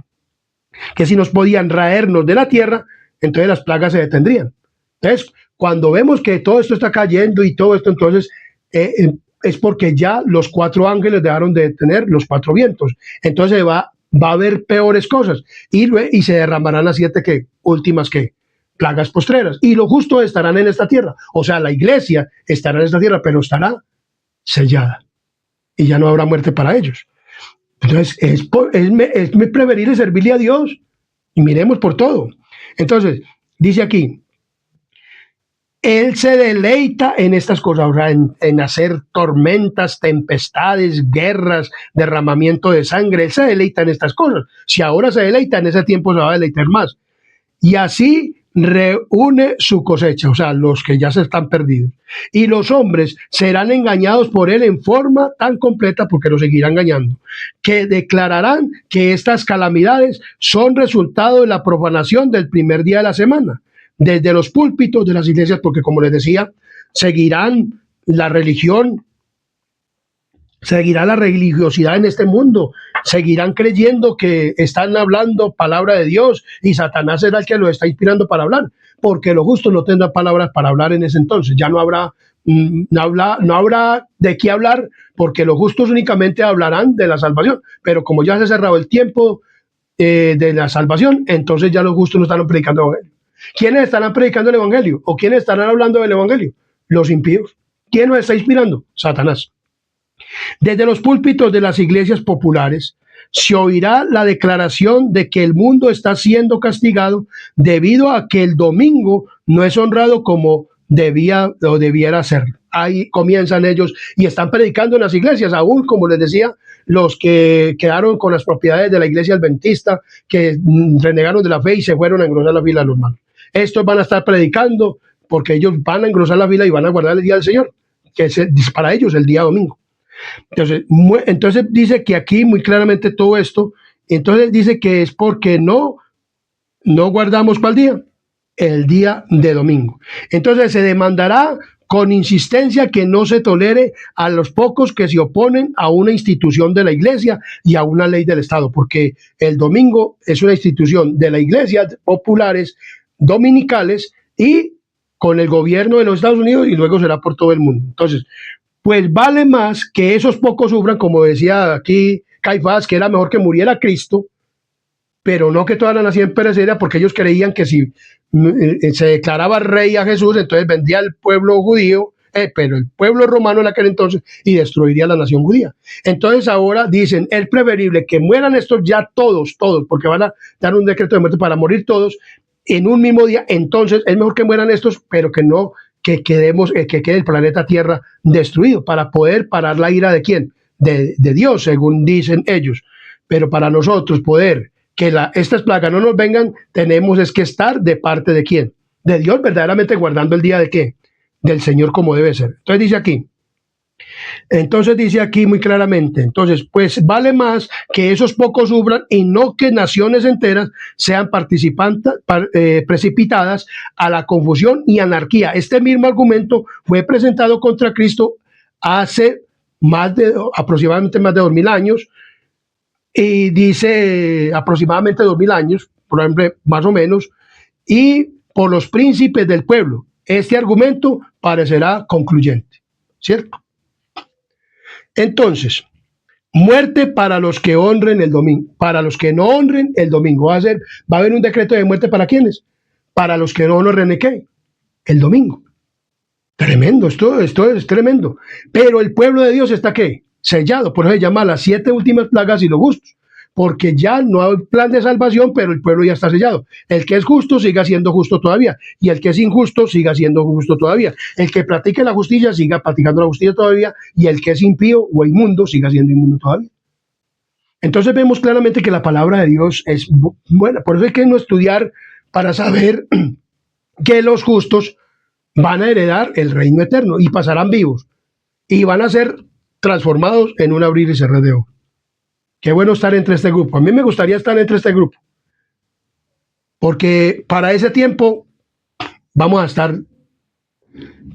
raernos de la tierra, entonces las plagas se detendrían. Entonces, cuando vemos que todo esto está cayendo y todo esto, entonces es porque ya los 4 ángeles dejaron de tener los 4 vientos. Entonces va a haber peores cosas y se derramarán las 7 últimas plagas postreras. Y los justos estarán en esta tierra. O sea, la iglesia estará en esta tierra, pero estará sellada y ya no habrá muerte para ellos. Entonces, es preferible servirle a Dios y miremos por todo. Entonces, dice aquí, él se deleita en estas cosas, o sea, en hacer tormentas, tempestades, guerras, derramamiento de sangre. Él se deleita en estas cosas. Si ahora se deleita, en ese tiempo se va a deleitar más. Y así reúne su cosecha, o sea, los que ya se están perdidos. Y los hombres serán engañados por él en forma tan completa, porque los seguirá engañando, que declararán que estas calamidades son resultado de la profanación del primer día de la semana, desde los púlpitos de las iglesias, porque como les decía, seguirán la religión, seguirá la religiosidad en este mundo, seguirán creyendo que están hablando palabra de Dios y Satanás será el que lo está inspirando para hablar, porque los justos no tendrán palabras para hablar en ese entonces. Ya no habrá de qué hablar, porque los justos únicamente hablarán de la salvación, pero como ya se ha cerrado el tiempo de la salvación, entonces ya los justos no estarán predicando el evangelio. ¿Quiénes estarán predicando el evangelio? ¿O quiénes estarán hablando del evangelio? Los impíos. ¿Quién nos está inspirando? Satanás. Desde los púlpitos de las iglesias populares se oirá la declaración de que el mundo está siendo castigado debido a que el domingo no es honrado como debía o debiera ser. Ahí comienzan ellos y están predicando en las iglesias, aún como les decía, los que quedaron con las propiedades de la iglesia adventista, que renegaron de la fe y se fueron a engrosar la fila de los malos. Estos van a estar predicando porque ellos van a engrosar la fila y van a guardar el día del Señor, que es para ellos el día domingo. Entonces dice que aquí muy claramente todo esto, entonces dice que es porque no guardamos ¿cuál día? El día de domingo. Entonces se demandará con insistencia que no se tolere a los pocos que se oponen a una institución de la iglesia y a una ley del Estado, porque el domingo es una institución de la iglesia, populares, dominicales, y con el gobierno de los Estados Unidos, y luego será por todo el mundo. Entonces, pues vale más que esos pocos sufran, como decía aquí Caifás, que era mejor que muriera Cristo, pero no que toda la nación pereciera, porque ellos creían que si se declaraba rey a Jesús, entonces vendría el pueblo judío, pero el pueblo romano en aquel entonces, y destruiría la nación judía. Entonces ahora dicen, es preferible que mueran estos ya todos, porque van a dar un decreto de muerte para morir todos en un mismo día. Entonces es mejor que mueran estos, pero que no, que quede el planeta Tierra destruido, para poder parar la ira de ¿quién? De Dios, según dicen ellos. Pero para nosotros poder que estas plagas no nos vengan, tenemos es que estar de parte de ¿quién? De Dios, verdaderamente guardando el día de ¿qué? Del Señor como debe ser. Entonces dice aquí muy claramente, entonces pues vale más que esos pocos sufran y no que naciones enteras sean precipitadas a la confusión y anarquía. Este mismo argumento fue presentado contra Cristo hace aproximadamente más de 2000 años, y dice aproximadamente 2000 años, por ejemplo, más o menos, y por los príncipes del pueblo. Este argumento parecerá concluyente, ¿cierto? Entonces, muerte para los que honren el domingo, para los que no honren el domingo. Va a haber un decreto de muerte para ¿quiénes? Para los que no honren ¿qué? El domingo. Tremendo, esto es tremendo. Pero el pueblo de Dios está ¿qué? Sellado, por eso se llama las 7 últimas plagas y los justos, porque ya no hay plan de salvación, pero el pueblo ya está sellado. El que es justo siga siendo justo todavía, y el que es injusto siga siendo justo todavía. El que practique la justicia siga practicando la justicia todavía, y el que es impío o inmundo siga siendo inmundo todavía. Entonces vemos claramente que la palabra de Dios es buena. Por eso hay que no estudiar para saber que los justos van a heredar el reino eterno y pasarán vivos y van a ser transformados en un abrir y cerrar de ojos. Qué bueno estar entre este grupo. A mí me gustaría estar entre este grupo, porque para ese tiempo vamos a estar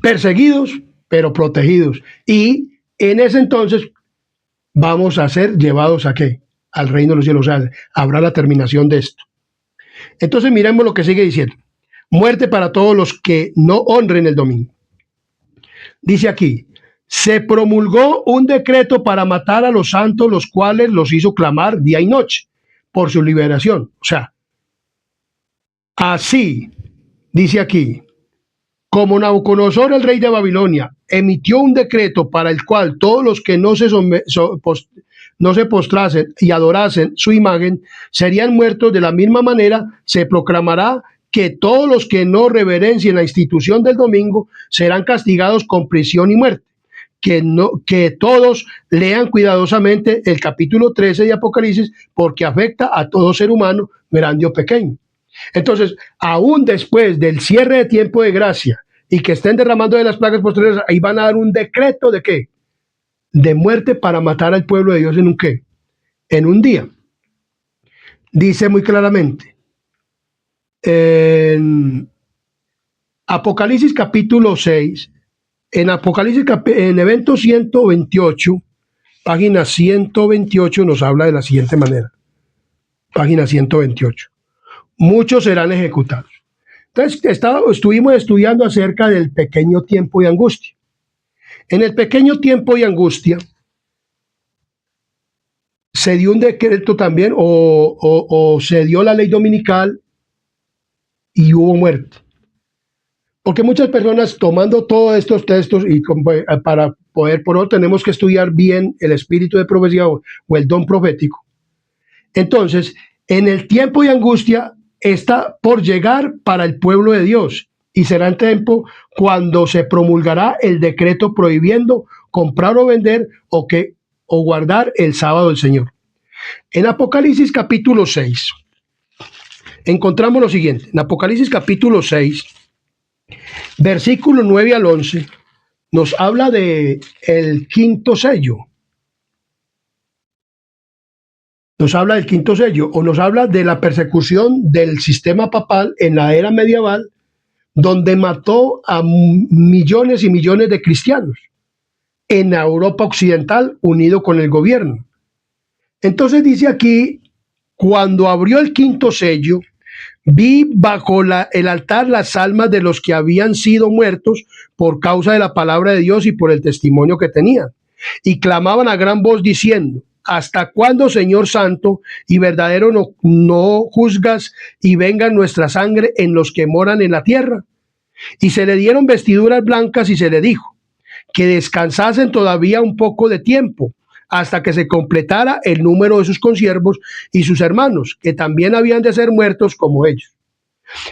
perseguidos, pero protegidos. Y en ese entonces vamos a ser llevados ¿a qué? Al reino de los cielos. O sea, habrá la terminación de esto. Entonces miremos lo que sigue diciendo. Muerte para todos los que no honren el domingo. Dice aquí, se promulgó un decreto para matar a los santos, los cuales los hizo clamar día y noche por su liberación. O sea, así, dice aquí, como Nabucodonosor, el rey de Babilonia, emitió un decreto para el cual todos los que no se postrasen y adorasen su imagen serían muertos, de la misma manera se proclamará que todos los que no reverencien la institución del domingo serán castigados con prisión y muerte. Que todos lean cuidadosamente el capítulo 13 de Apocalipsis, porque afecta a todo ser humano, grande o pequeño. Entonces, aún después del cierre de tiempo de gracia y que estén derramando de las plagas posteriores, ahí van a dar un decreto de ¿qué? De muerte para matar al pueblo de Dios en un ¿qué? En un día. Dice muy claramente en Apocalipsis capítulo 6, en evento 128, página 128, nos habla de la siguiente manera. Página 128. Muchos serán ejecutados. Entonces, estuvimos estudiando acerca del pequeño tiempo de angustia. En el pequeño tiempo de angustia se dio un decreto también, o se dio la ley dominical y hubo muerte. Porque muchas personas, tomando todos estos textos y para poder, por otro, tenemos que estudiar bien el espíritu de profecía o el don profético. Entonces, en el tiempo de angustia está por llegar para el pueblo de Dios, y será en tiempo cuando se promulgará el decreto prohibiendo comprar o vender o guardar el sábado del Señor. En Apocalipsis capítulo 6 encontramos lo siguiente. En Apocalipsis capítulo 6 Versículo 9 al 11 nos habla de el quinto sello. Nos habla del quinto sello o nos habla de la persecución del sistema papal en la era medieval, donde mató a millones y millones de cristianos en la Europa occidental unido con el gobierno. Entonces dice aquí, cuando abrió el quinto sello, vi bajo el altar las almas de los que habían sido muertos por causa de la palabra de Dios y por el testimonio que tenían. Y clamaban a gran voz diciendo: ¿hasta cuándo, Señor Santo y verdadero, no juzgas y venga nuestra sangre en los que moran en la tierra? Y se le dieron vestiduras blancas y se le dijo que descansasen todavía un poco de tiempo, hasta que se completara el número de sus consiervos y sus hermanos, que también habían de ser muertos como ellos.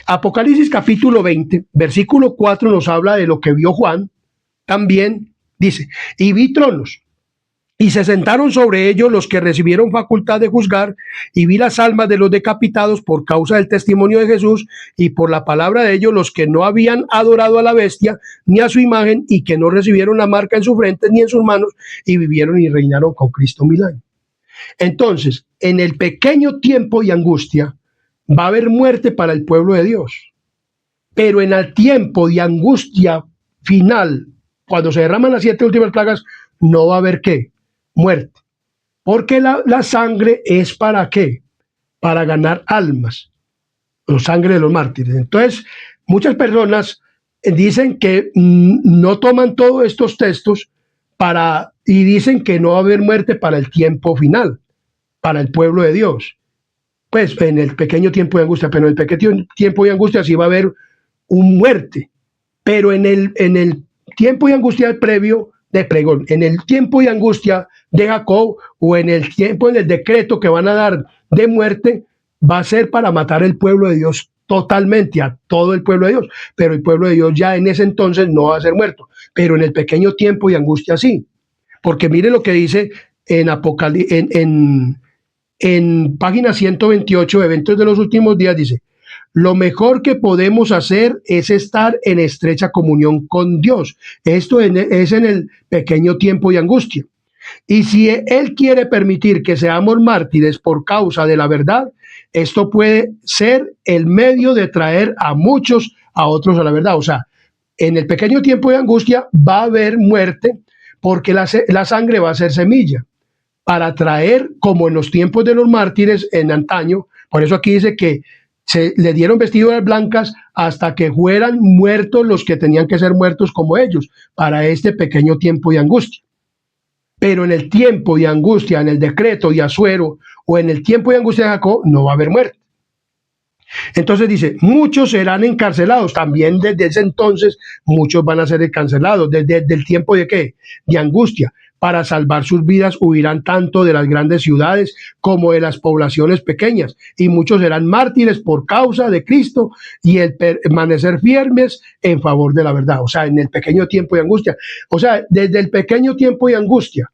Apocalipsis capítulo 20, versículo 4 nos habla de lo que vio Juan. También dice: y vi tronos, y se sentaron sobre ellos los que recibieron facultad de juzgar, y vi las almas de los decapitados por causa del testimonio de Jesús y por la palabra de ellos, los que no habían adorado a la bestia ni a su imagen, y que no recibieron la marca en su frente ni en sus manos, y vivieron y reinaron con Cristo 1000 años. Entonces, en el pequeño tiempo y angustia va a haber muerte para el pueblo de Dios, pero en el tiempo de angustia final, cuando se derraman las 7 últimas plagas, no va a haber ¿qué? Muerte. Porque la sangre es ¿para qué? Para ganar almas, la sangre de los mártires. Entonces, muchas personas dicen que no toman todos estos textos y dicen que no va a haber muerte para el tiempo final, para el pueblo de Dios. Pues en el pequeño tiempo de angustia, pero en el pequeño tiempo de angustia sí va a haber un muerte, pero en el tiempo de angustia previo de pregón, en el tiempo de angustia de Jacob, o en el tiempo, en el decreto que van a dar de muerte, va a ser para matar el pueblo de Dios totalmente, a todo el pueblo de Dios, pero el pueblo de Dios ya en ese entonces no va a ser muerto, pero en el pequeño tiempo de angustia sí, porque mire lo que dice en Apocalipsis, en página 128, Eventos de los Últimos Días, dice: lo mejor que podemos hacer es estar en estrecha comunión con Dios. Esto es en el pequeño tiempo de angustia. Y si Él quiere permitir que seamos mártires por causa de la verdad, esto puede ser el medio de traer a muchos a otros a la verdad. O sea, en el pequeño tiempo de angustia va a haber muerte, porque la sangre va a ser semilla para traer, como en los tiempos de los mártires en antaño. Por eso aquí dice que se le dieron vestiduras blancas hasta que fueran muertos los que tenían que ser muertos como ellos, para este pequeño tiempo de angustia. Pero en el tiempo de angustia, en el decreto de Asuero, o en el tiempo de angustia de Jacob, no va a haber muerte. Entonces dice: muchos serán encarcelados. También desde ese entonces muchos van a ser encarcelados. Desde el tiempo de ¿qué? De angustia. Para salvar sus vidas huirán tanto de las grandes ciudades como de las poblaciones pequeñas, y muchos serán mártires por causa de Cristo y el permanecer firmes en favor de la verdad. O sea, en el pequeño tiempo de angustia. O sea, desde el pequeño tiempo de angustia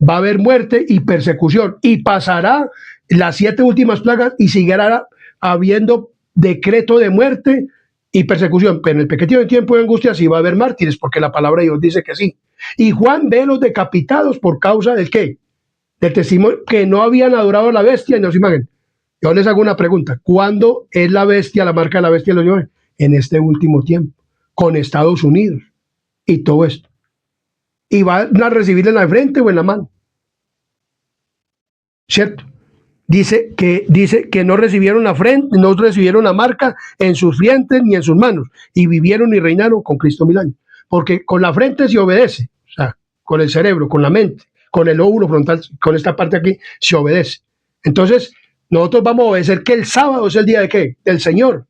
va a haber muerte y persecución, y pasará las 7 últimas plagas y seguirá habiendo decreto de muerte y persecución. Pero en el pequeño tiempo de angustia sí va a haber mártires, porque la palabra de Dios dice que sí. Y Juan ve los decapitados por causa del ¿qué? Del testimonio, que no habían adorado a la bestia y no su imagen. Yo les hago una pregunta: ¿cuándo es la bestia, la marca de la bestia, los imagen? En este último tiempo, con Estados Unidos y todo esto. Y van a recibirla en la frente o en la mano, ¿cierto? Dice que no recibieron la frente, no recibieron la marca en sus frentes ni en sus manos, y vivieron y reinaron con Cristo 1000 años. Porque con la frente se obedece, o sea, con el cerebro, con la mente, con el óvulo frontal, con esta parte aquí se obedece. Entonces, nosotros vamos a obedecer que el sábado es el día de ¿qué? Del Señor.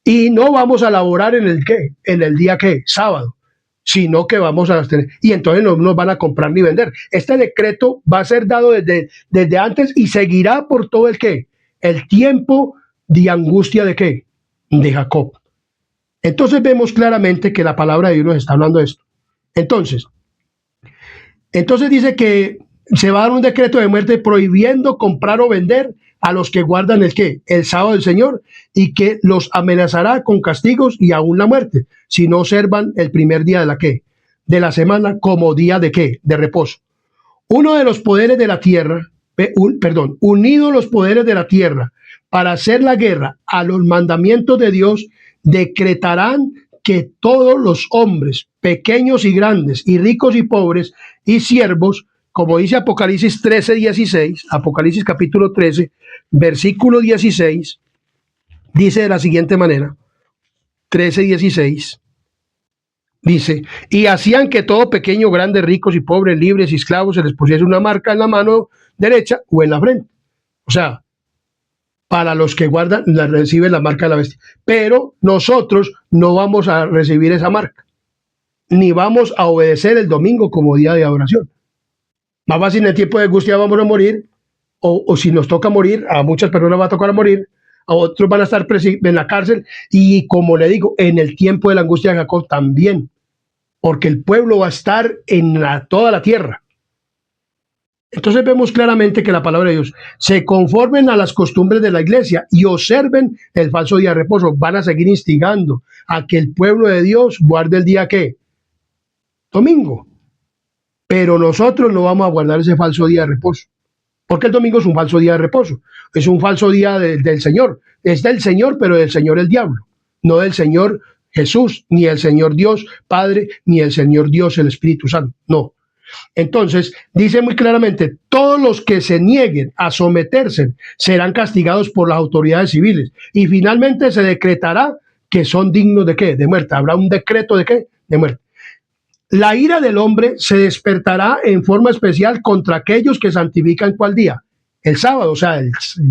Y no vamos a laborar en el ¿qué? En el día ¿qué? Sábado, sino que vamos a tener, y entonces no nos van a comprar ni vender. Este decreto va a ser dado desde antes y seguirá por todo el ¿qué? El tiempo de angustia de ¿qué? De Jacob. Entonces vemos claramente que la palabra de Dios nos está hablando de esto. Entonces dice que se va a dar un decreto de muerte prohibiendo comprar o vender a los que guardan el ¿qué? El sábado del Señor, y que los amenazará con castigos y aún la muerte, si no observan el primer día de la ¿qué? De la semana como día de ¿qué? De reposo. Uno de los poderes de la tierra, unidos los poderes de la tierra para hacer la guerra a los mandamientos de Dios, decretarán que todos los hombres, pequeños y grandes, y ricos y pobres, y siervos, como dice Apocalipsis 13:16, Apocalipsis capítulo 13, versículo 16, dice de la siguiente manera, 13:16, dice, y hacían que todo pequeño, grande, ricos y pobres, libres y esclavos, se les pusiese una marca en la mano derecha o en la frente. O sea, para los que guardan, reciben la marca de la bestia. Pero nosotros no vamos a recibir esa marca, ni vamos a obedecer el domingo como día de adoración. Más fácil, en el tiempo de angustia vamos a morir, o si nos toca morir, a muchas personas va a tocar morir, a otros van a estar en la cárcel, y como le digo, en el tiempo de la angustia de Jacob también, porque el pueblo va a estar en toda la tierra. Entonces vemos claramente que la palabra de Dios, se conformen a las costumbres de la iglesia y observen el falso día de reposo. Van a seguir instigando a que el pueblo de Dios guarde el día ¿qué? Domingo. Pero nosotros no vamos a guardar ese falso día de reposo, porque el domingo es un falso día de reposo, es un falso día del Señor. Es del Señor, pero del Señor el diablo, no del Señor Jesús, ni el Señor Dios Padre, ni el Señor Dios el Espíritu Santo, no. Entonces, dice muy claramente, todos los que se nieguen a someterse serán castigados por las autoridades civiles, y finalmente se decretará que son dignos de ¿qué? De muerte. Habrá un decreto de ¿qué? De muerte. La ira del hombre se despertará en forma especial contra aquellos que santifican ¿cuál día? El sábado. O sea,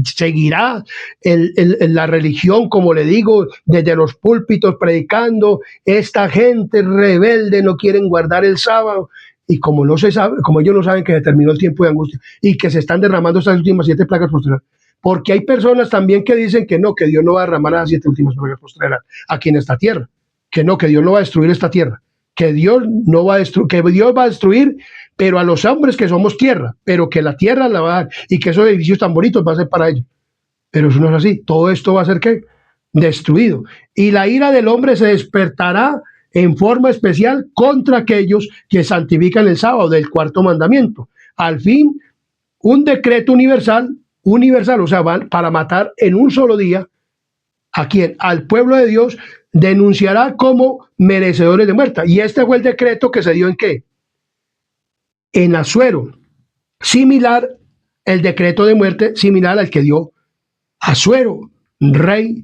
seguirá la religión, como le digo, desde los púlpitos predicando. Esta gente rebelde no quieren guardar el sábado. Y como no se sabe, como ellos no saben que se terminó el tiempo de angustia y que se están derramando estas últimas 7 plagas postreras, porque hay personas también que dicen que no, que Dios no va a derramar las 7 últimas plagas postreras aquí en esta tierra, que no, que Dios no va a destruir esta tierra, que Dios no va a destruir, que Dios va a destruir, pero a los hombres que somos tierra, pero que la tierra la va a dar y que esos edificios tan bonitos va a ser para ellos. Pero eso no es así. Todo esto va a ser ¿qué? Destruido. Y la ira del hombre se despertará en forma especial contra aquellos que santifican el sábado del 4º mandamiento. Al fin, un decreto universal, o sea, para matar en un solo día a quien, al pueblo de Dios, denunciará como merecedores de muerte. Y este fue el decreto que se dio en ¿qué? En Asuero. Similar, el decreto de muerte, similar al que dio Asuero, rey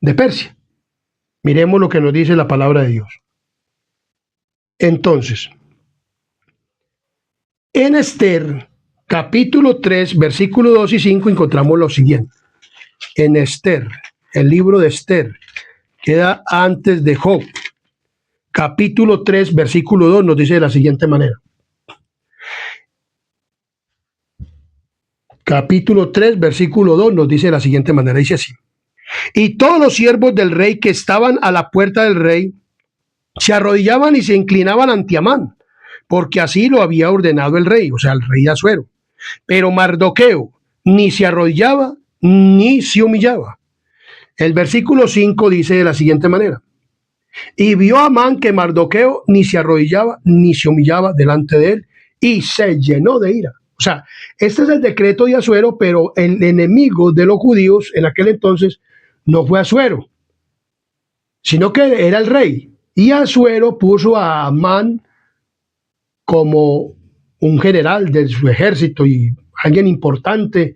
de Persia. Miremos lo que nos dice la palabra de Dios. Entonces, en Esther, capítulo 3, versículos 2 y 5, encontramos lo siguiente. En Esther, el libro de Esther, queda antes de Job. Capítulo 3, versículo 2, nos dice de la siguiente manera. Capítulo 3, versículo 2, nos dice de la siguiente manera. Dice así. Y todos los siervos del rey que estaban a la puerta del rey se arrodillaban y se inclinaban ante Amán, porque así lo había ordenado el rey, o sea, el rey de Asuero. Pero Mardoqueo ni se arrodillaba ni se humillaba. El versículo 5 dice de la siguiente manera. Y vio Amán que Mardoqueo ni se arrodillaba ni se humillaba delante de él, y se llenó de ira. O sea, este es el decreto de Asuero, pero el enemigo de los judíos en aquel entonces no fue Asuero, sino que era el rey. Y Asuero puso a Amán como un general de su ejército y alguien importante,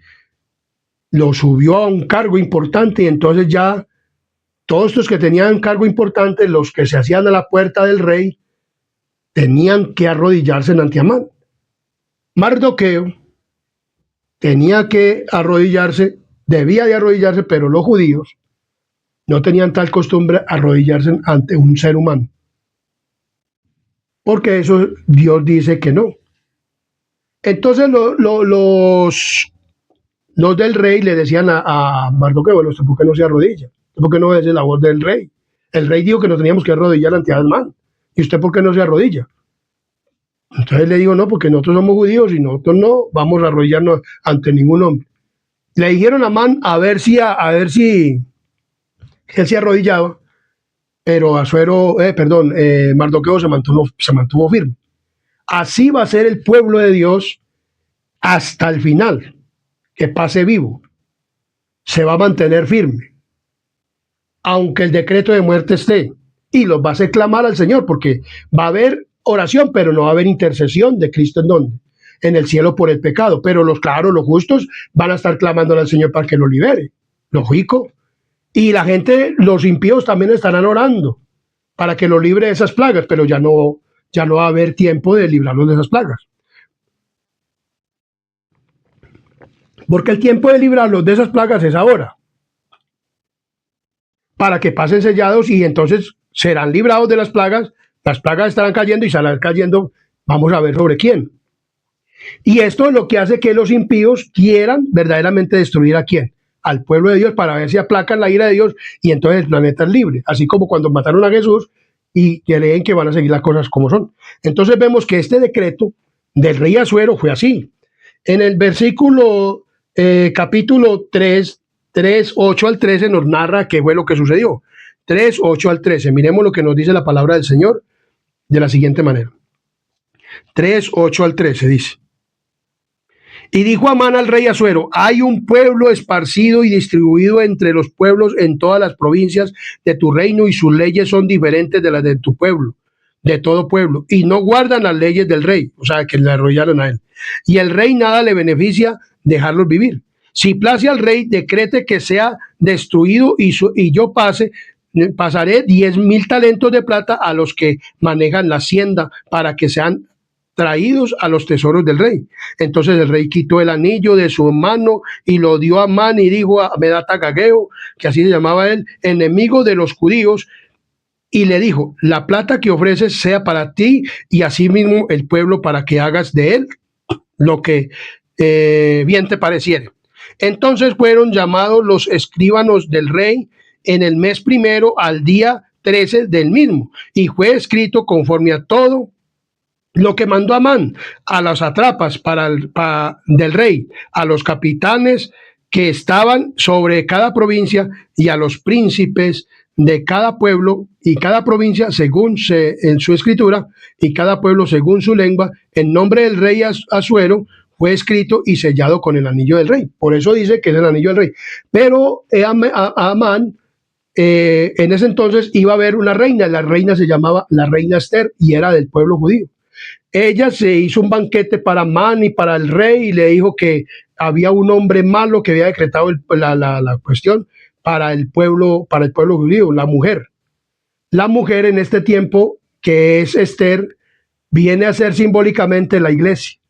lo subió a un cargo importante, y entonces ya todos estos que tenían cargo importante, los que se hacían a la puerta del rey, tenían que arrodillarse ante Amán. Mardoqueo tenía que arrodillarse, debía de arrodillarse, pero los judíos no tenían tal costumbre arrodillarse ante un ser humano, porque eso Dios dice que no. Entonces los del rey le decían a Mardoqueo, bueno, ¿usted por qué no se arrodilla? ¿Usted por qué no obedece la voz del rey? El rey dijo que nos teníamos que arrodillar ante Amán, ¿y usted por qué no se arrodilla? Entonces le digo, no, porque nosotros somos judíos y nosotros no vamos a arrodillarnos ante ningún hombre. Le dijeron a Amán a ver si él se arrodillaba, pero Mardoqueo se mantuvo firme. Así va a ser el pueblo de Dios hasta el final, que pase vivo. Se va a mantener firme, aunque el decreto de muerte esté, y los va a hacer clamar al Señor, porque va a haber oración, pero no va a haber intercesión de Cristo en donde, en el cielo por el pecado, pero los justos van a estar clamando al Señor para que lo libere, lógico, y la gente, los impíos también estarán orando para que lo libre de esas plagas, pero ya no va a haber tiempo de librarlos de esas plagas, porque el tiempo de librarlos de esas plagas es ahora, para que pasen sellados y entonces serán librados de las plagas estarán cayendo y estarán cayendo, vamos a ver sobre quién. Y esto es lo que hace que los impíos quieran verdaderamente destruir a quién, al pueblo de Dios, para ver si aplacan la ira de Dios y entonces el planeta es libre, así como cuando mataron a Jesús y creen que van a seguir las cosas como son. Entonces vemos que este decreto del rey Asuero fue así. En el versículo capítulo 3, 8 al 13 nos narra qué fue lo que sucedió. 3, 8 al 13. Miremos lo que nos dice la palabra del Señor de la siguiente manera. 3, 8 al 13 dice: y dijo Amán al rey Asuero: hay un pueblo esparcido y distribuido entre los pueblos en todas las provincias de tu reino, y sus leyes son diferentes de las de tu pueblo, de todo pueblo, y no guardan las leyes del rey, o sea, que le arrollaron a él. Y el rey nada le beneficia dejarlos vivir. Si place al rey, decrete que sea destruido y yo pasaré 10,000 talentos de plata a los que manejan la hacienda para que sean traídos a los tesoros del rey. Entonces el rey quitó el anillo de su mano y lo dio a Amán y dijo a Medat Agageo, que así se llamaba él, enemigo de los judíos, y le dijo: la plata que ofreces sea para ti y asimismo el pueblo, para que hagas de él lo que bien te pareciere. Entonces fueron llamados los escribanos del rey en el mes primero al día 13 del mismo, y fue escrito conforme a todo lo que mandó Amán a las atrapas del rey, a los capitanes que estaban sobre cada provincia y a los príncipes de cada pueblo y cada provincia según en su escritura, y cada pueblo según su lengua, en nombre del rey Asuero fue escrito y sellado con el anillo del rey. Por eso dice que es el anillo del rey. Pero Amán, en ese entonces iba a haber una reina. La reina se llamaba la reina Esther y era del pueblo judío. Ella se hizo un banquete para Amán y para el rey y le dijo que había un hombre malo que había decretado la cuestión para el pueblo judío, la mujer. La mujer en este tiempo, que es Esther, viene a ser simbólicamente la iglesia.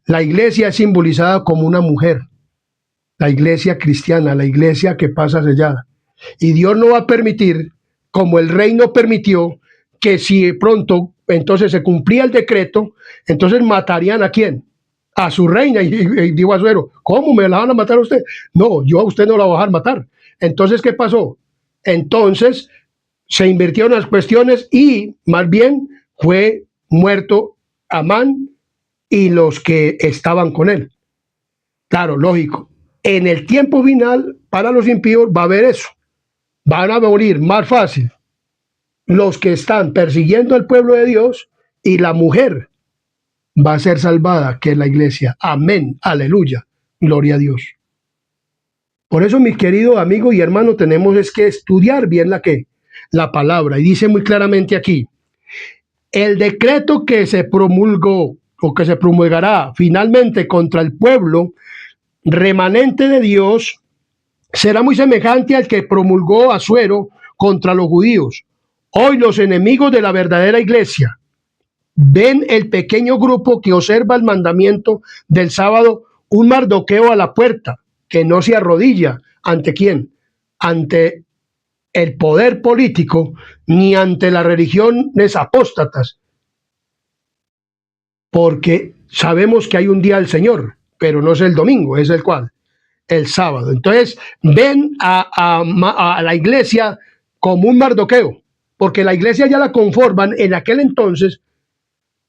La iglesia es simbolizada como una mujer, la iglesia cristiana, la iglesia que pasa sellada. Y Dios no va a permitir, como el rey no permitió, que si pronto entonces se cumplía el decreto, entonces matarían ¿a quién? A su reina. Y dijo a Asuero: ¿cómo me la van a matar a usted? No, yo a usted no la voy a dejar matar. Entonces, ¿qué pasó? Entonces se invirtieron las cuestiones y más bien fue muerto Amán y los que estaban con él. Claro, lógico. En el tiempo final, para los impíos va a haber eso. Van a morir más fácil los que están persiguiendo al pueblo de Dios, y la mujer va a ser salvada, que es la iglesia. Amén, aleluya, gloria a Dios. Por eso, mis queridos amigos y hermanos, tenemos es que estudiar bien la palabra. Y dice muy claramente aquí: el decreto que se promulgó o que se promulgará finalmente contra el pueblo remanente de Dios será muy semejante al que promulgó Asuero contra los judíos. Hoy los enemigos de la verdadera iglesia ven el pequeño grupo que observa el mandamiento del sábado, un Mardoqueo a la puerta, que no se arrodilla ante quién, ante el poder político ni ante las religiones apóstatas, porque sabemos que hay un día del Señor, pero no es el domingo, es el cual, el sábado. Entonces ven a la iglesia como un Mardoqueo, porque la iglesia ya la conforman en aquel entonces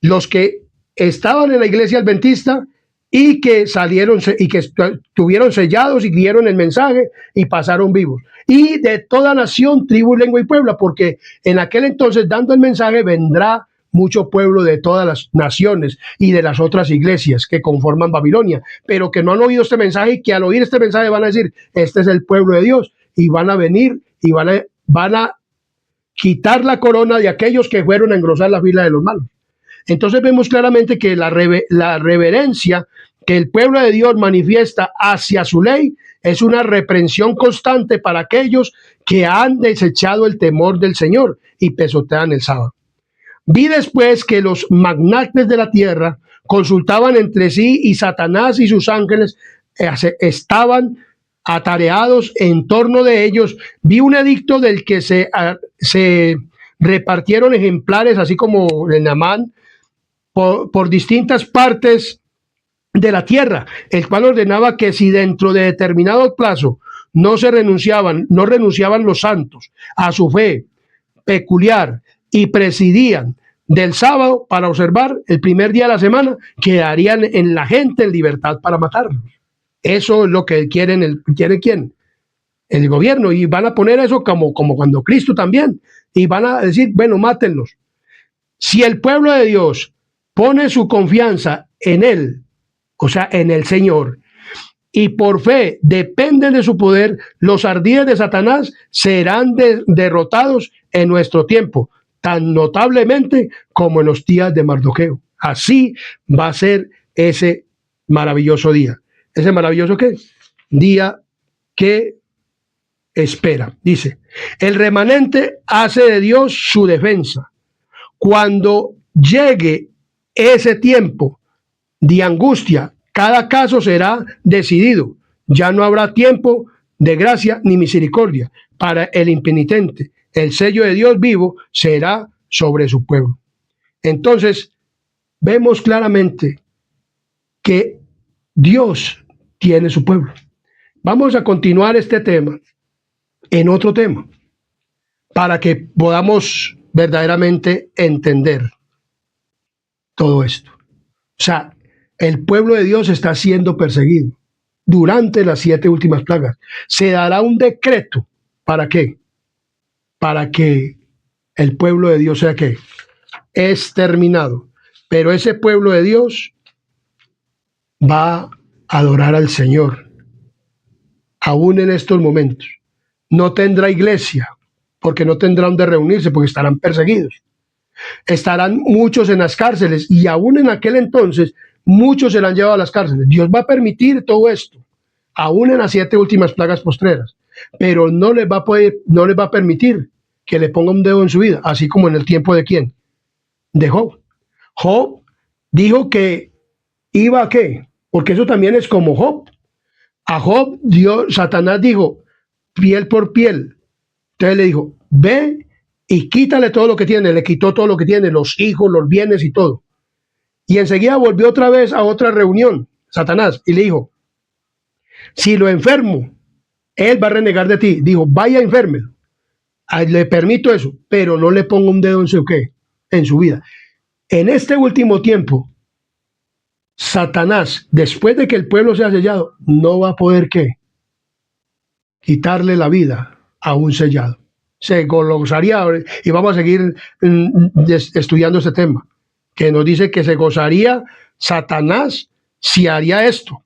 los que estaban en la iglesia adventista y que salieron y que estuvieron sellados y dieron el mensaje y pasaron vivos. Y de toda nación, tribu, lengua y pueblo, porque en aquel entonces, dando el mensaje, vendrá mucho pueblo de todas las naciones y de las otras iglesias que conforman Babilonia, pero que no han oído este mensaje y que al oír este mensaje van a decir, este es el pueblo de Dios, y van a venir y van a quitar la corona de aquellos que fueron a engrosar la fila de los malos. Entonces vemos claramente que la reverencia que el pueblo de Dios manifiesta hacia su ley es una reprensión constante para aquellos que han desechado el temor del Señor y pisotean el sábado. Vi después que los magnates de la tierra consultaban entre sí y Satanás y sus ángeles estaban atareados en torno de ellos. Vi un edicto del que se repartieron ejemplares, así como en Amán, por distintas partes de la tierra, el cual ordenaba que si dentro de determinado plazo no renunciaban los santos a su fe peculiar y presidían del sábado para observar el primer día de la semana, quedarían en la gente en libertad para matarlos. Eso es lo que quieren, ¿quién? El gobierno, y van a poner eso como cuando Cristo también, y van a decir, bueno, mátenlos. Si el pueblo de Dios pone su confianza en Él, o sea, en el Señor, y por fe dependen de su poder, los ardides de Satanás serán derrotados en nuestro tiempo, tan notablemente como en los días de Mardoqueo. Así va a ser ese maravilloso día. ¿Ese maravilloso qué? Día que espera. Dice, el remanente hace de Dios su defensa. Cuando llegue ese tiempo de angustia, cada caso será decidido. Ya no habrá tiempo de gracia ni misericordia para el impenitente. El sello de Dios vivo será sobre su pueblo. Entonces, vemos claramente que Dios tiene su pueblo. Vamos a continuar este tema en otro tema para que podamos verdaderamente entender todo esto. O sea, el pueblo de Dios está siendo perseguido durante las 7 últimas plagas. Se dará un decreto. ¿Para qué? Para que el pueblo de Dios sea ¿qué? Exterminado. Pero ese pueblo de Dios va a adorar al Señor. Aún en estos momentos. No tendrá iglesia, porque no tendrán de reunirse, porque estarán perseguidos. Estarán muchos en las cárceles, y aún en aquel entonces muchos serán llevados a las cárceles. Dios va a permitir todo esto, aún en las 7 últimas plagas postreras, pero no les va a permitir que le ponga un dedo en su vida, así como en el tiempo de ¿quién? De Job. Job dijo que iba a ¿qué? Porque eso también es como Job. A Job Satanás dijo, piel por piel. Entonces le dijo, ve y quítale todo lo que tiene. Le quitó todo lo que tiene, los hijos, los bienes y todo. Y enseguida volvió otra vez a otra reunión, Satanás, y le dijo, si lo enfermo, él va a renegar de ti. Dijo, vaya enfermelo. Le permito eso, pero no le pongo un dedo en su ¿qué? En su vida. En este último tiempo, Satanás, después de que el pueblo sea sellado, no va a poder ¿qué? Quitarle la vida a un sellado. Se gozaría, y vamos a seguir estudiando este tema, que nos dice que se gozaría Satanás si haría esto,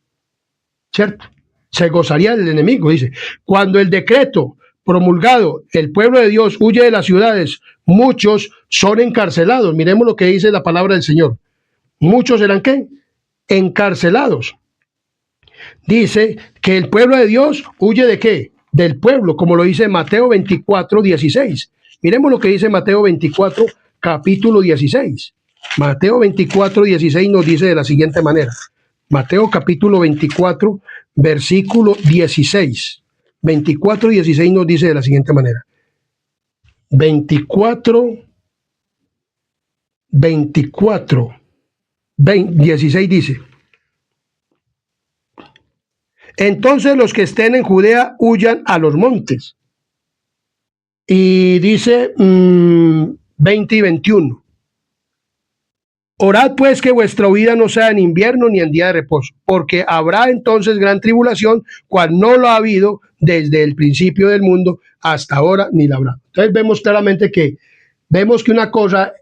¿cierto? Se gozaría el enemigo, dice. Cuando el decreto promulgado, el pueblo de Dios huye de las ciudades, muchos son encarcelados. Miremos lo que dice la palabra del Señor. Muchos serán ¿qué? Encarcelados. Dice que el pueblo de Dios huye de ¿qué? Del pueblo, como lo dice Mateo 24, 16. Miremos lo que dice Mateo 24, capítulo 16. Mateo 24, 16 nos dice de la siguiente manera. Mateo capítulo 24, versículo 16. 24, 16 nos dice de la siguiente manera. 24, 16 dice. Entonces los que estén en Judea huyan a los montes. Y dice 20 y 21. Orad pues que vuestra huida no sea en invierno ni en día de reposo, porque habrá entonces gran tribulación, cual no lo ha habido desde el principio del mundo hasta ahora, ni la habrá. Entonces vemos claramente que una cosa,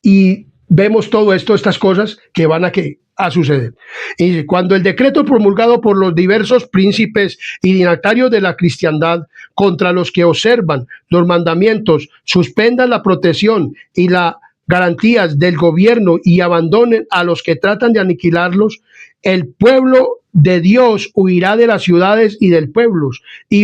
y vemos todo esto, estas cosas que van a suceder. Y dice, cuando el decreto promulgado por los diversos príncipes y dignatarios de la cristiandad contra los que observan los mandamientos suspendan la protección y las garantías del gobierno y abandonen a los que tratan de aniquilarlos, el pueblo de Dios huirá de las ciudades y del pueblos y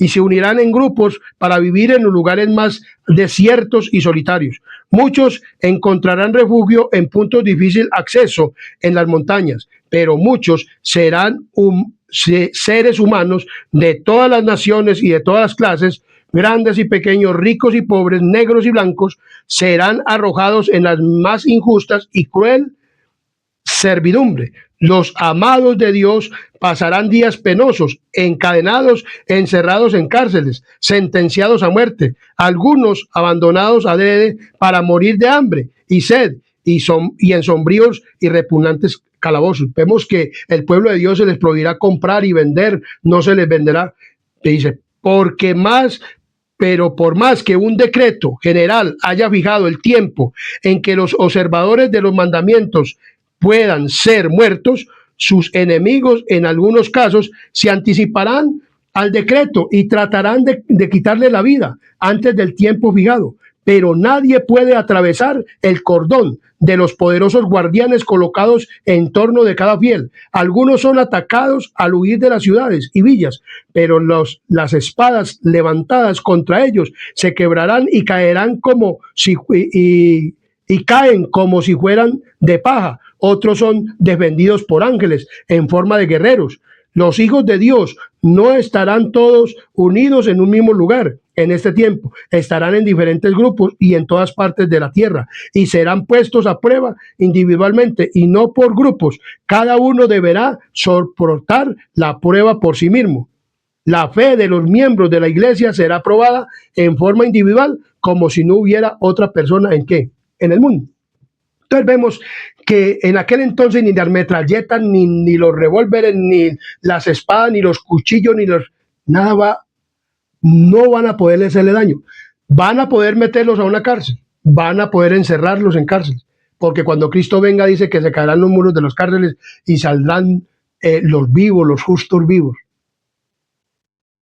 se unirán en grupos para vivir en los lugares más desiertos y solitarios. Muchos encontrarán refugio en puntos de difícil acceso en las montañas, pero muchos serán seres humanos de todas las naciones y de todas las clases, grandes y pequeños, ricos y pobres, negros y blancos, serán arrojados en las más injustas y cruel servidumbre. Los amados de Dios pasarán días penosos, encadenados, encerrados en cárceles, sentenciados a muerte, algunos abandonados adrede para morir de hambre y sed, y en sombríos y repugnantes calabozos. Vemos que el pueblo de Dios se les prohibirá comprar y vender, no se les venderá. Dice, porque más, pero por más que un decreto general haya fijado el tiempo en que los observadores de los mandamientos puedan ser muertos, sus enemigos en algunos casos se anticiparán al decreto y tratarán de quitarle la vida antes del tiempo fijado. Pero nadie puede atravesar el cordón de los poderosos guardianes colocados en torno de cada fiel. Algunos son atacados al huir de las ciudades y villas, pero las espadas levantadas contra ellos se quebrarán y caerán y caen como si fueran de paja. Otros son defendidos por ángeles en forma de guerreros. Los hijos de Dios no estarán todos unidos en un mismo lugar en este tiempo. Estarán en diferentes grupos y en todas partes de la tierra y serán puestos a prueba individualmente y no por grupos. Cada uno deberá soportar la prueba por sí mismo. La fe de los miembros de la iglesia será probada en forma individual como si no hubiera otra persona en ¿qué? En el mundo. Entonces vemos que en aquel entonces ni las metralletas, ni los revólveres, ni las espadas, ni los cuchillos, no van a poder hacerle daño. Van a poder meterlos a una cárcel, van a poder encerrarlos en cárceles, porque cuando Cristo venga dice que se caerán los muros de las cárceles y saldrán los vivos, los justos vivos.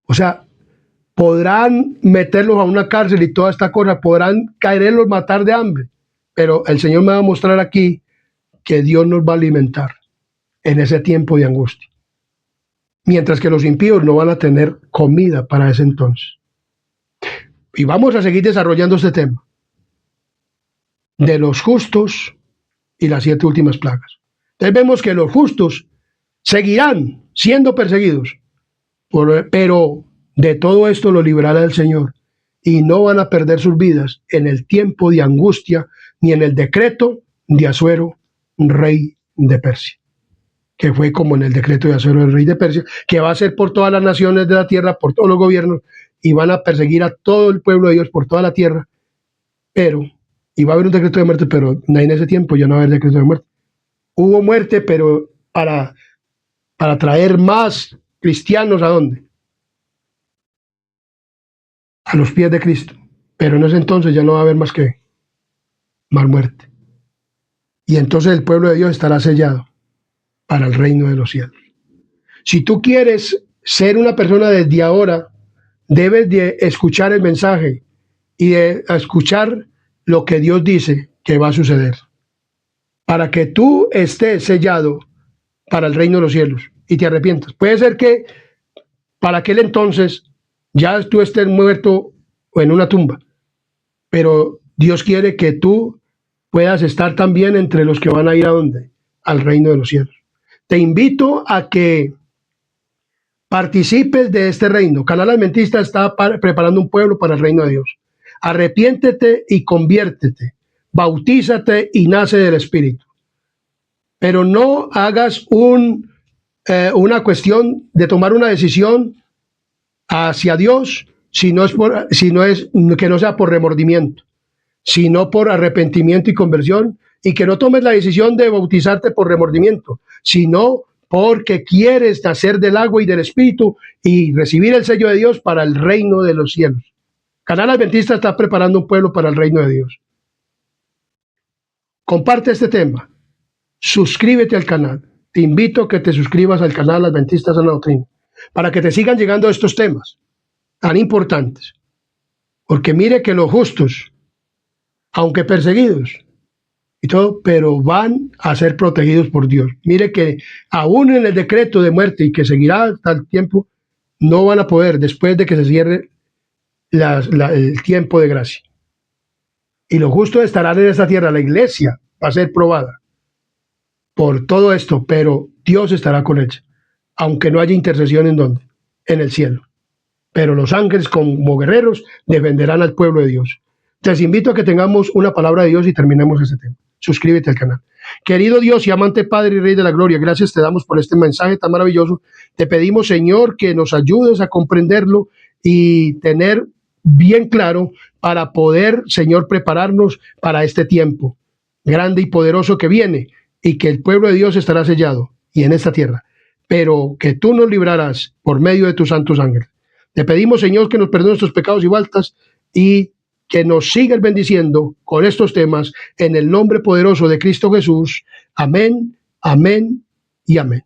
O sea, podrán meterlos a una cárcel y toda esta cosa, podrán caerlos, matar de hambre, pero el Señor me va a mostrar aquí que Dios nos va a alimentar en ese tiempo de angustia, mientras que los impíos no van a tener comida para ese entonces. Y vamos a seguir desarrollando este tema de los justos y las 7 últimas plagas. Entonces vemos que los justos seguirán siendo perseguidos, pero de todo esto lo librará el Señor y no van a perder sus vidas en el tiempo de angustia ni en el decreto de Asuero, rey de Persia, que fue como en el decreto de Asuero, el rey de Persia, que va a ser por todas las naciones de la tierra, por todos los gobiernos, y van a perseguir a todo el pueblo de Dios por toda la tierra, y va a haber un decreto de muerte, pero en ese tiempo ya no va a haber decreto de muerte. Hubo muerte, pero para traer más cristianos, ¿a dónde? A los pies de Cristo. Pero en ese entonces ya no va a haber más muerte. Y entonces el pueblo de Dios estará sellado para el reino de los cielos. Si tú quieres ser una persona desde ahora, debes de escuchar el mensaje y de escuchar lo que Dios dice que va a suceder, para que tú estés sellado para el reino de los cielos y te arrepientas. Puede ser que para aquel entonces ya tú estés muerto o en una tumba, pero Dios quiere que tú puedas estar también entre los que van a ir ¿a dónde? Al reino de los cielos. Te invito a que participes de este reino. Canal Adventista está preparando un pueblo para el reino de Dios. Arrepiéntete y conviértete, bautízate y nace del Espíritu. Pero no hagas una cuestión de tomar una decisión hacia Dios si no es que no sea por remordimiento. sino por arrepentimiento y conversión, y que no tomes la decisión de bautizarte por remordimiento, sino porque quieres nacer del agua y del Espíritu y recibir el sello de Dios para el reino de los cielos. Canal Adventista está preparando un pueblo para el reino de Dios. Comparte este tema. Suscríbete al canal. Te invito a que te suscribas al canal Adventista Sana Doctrina para que te sigan llegando estos temas tan importantes. Porque mire que los justos, aunque perseguidos y todo, pero van a ser protegidos por Dios. Mire que aún en el decreto de muerte y que seguirá hasta el tiempo, no van a poder después de que se cierre el tiempo de gracia. Y los justos estarán en esta tierra. La iglesia va a ser probada por todo esto, pero Dios estará con ella, aunque no haya intercesión en donde, en el cielo. Pero los ángeles como guerreros defenderán al pueblo de Dios. Les invito a que tengamos una palabra de Dios y terminemos este tema. Suscríbete al canal. Querido Dios y amante Padre y Rey de la Gloria, gracias te damos por este mensaje tan maravilloso. Te pedimos, Señor, que nos ayudes a comprenderlo y tener bien claro para poder, Señor, prepararnos para este tiempo grande y poderoso que viene, y que el pueblo de Dios estará sellado y en esta tierra, pero que tú nos librarás por medio de tus santos ángeles. Te pedimos, Señor, que nos perdones nuestros pecados y faltas y que nos sigas bendiciendo con estos temas en el nombre poderoso de Cristo Jesús. Amén, amén y amén.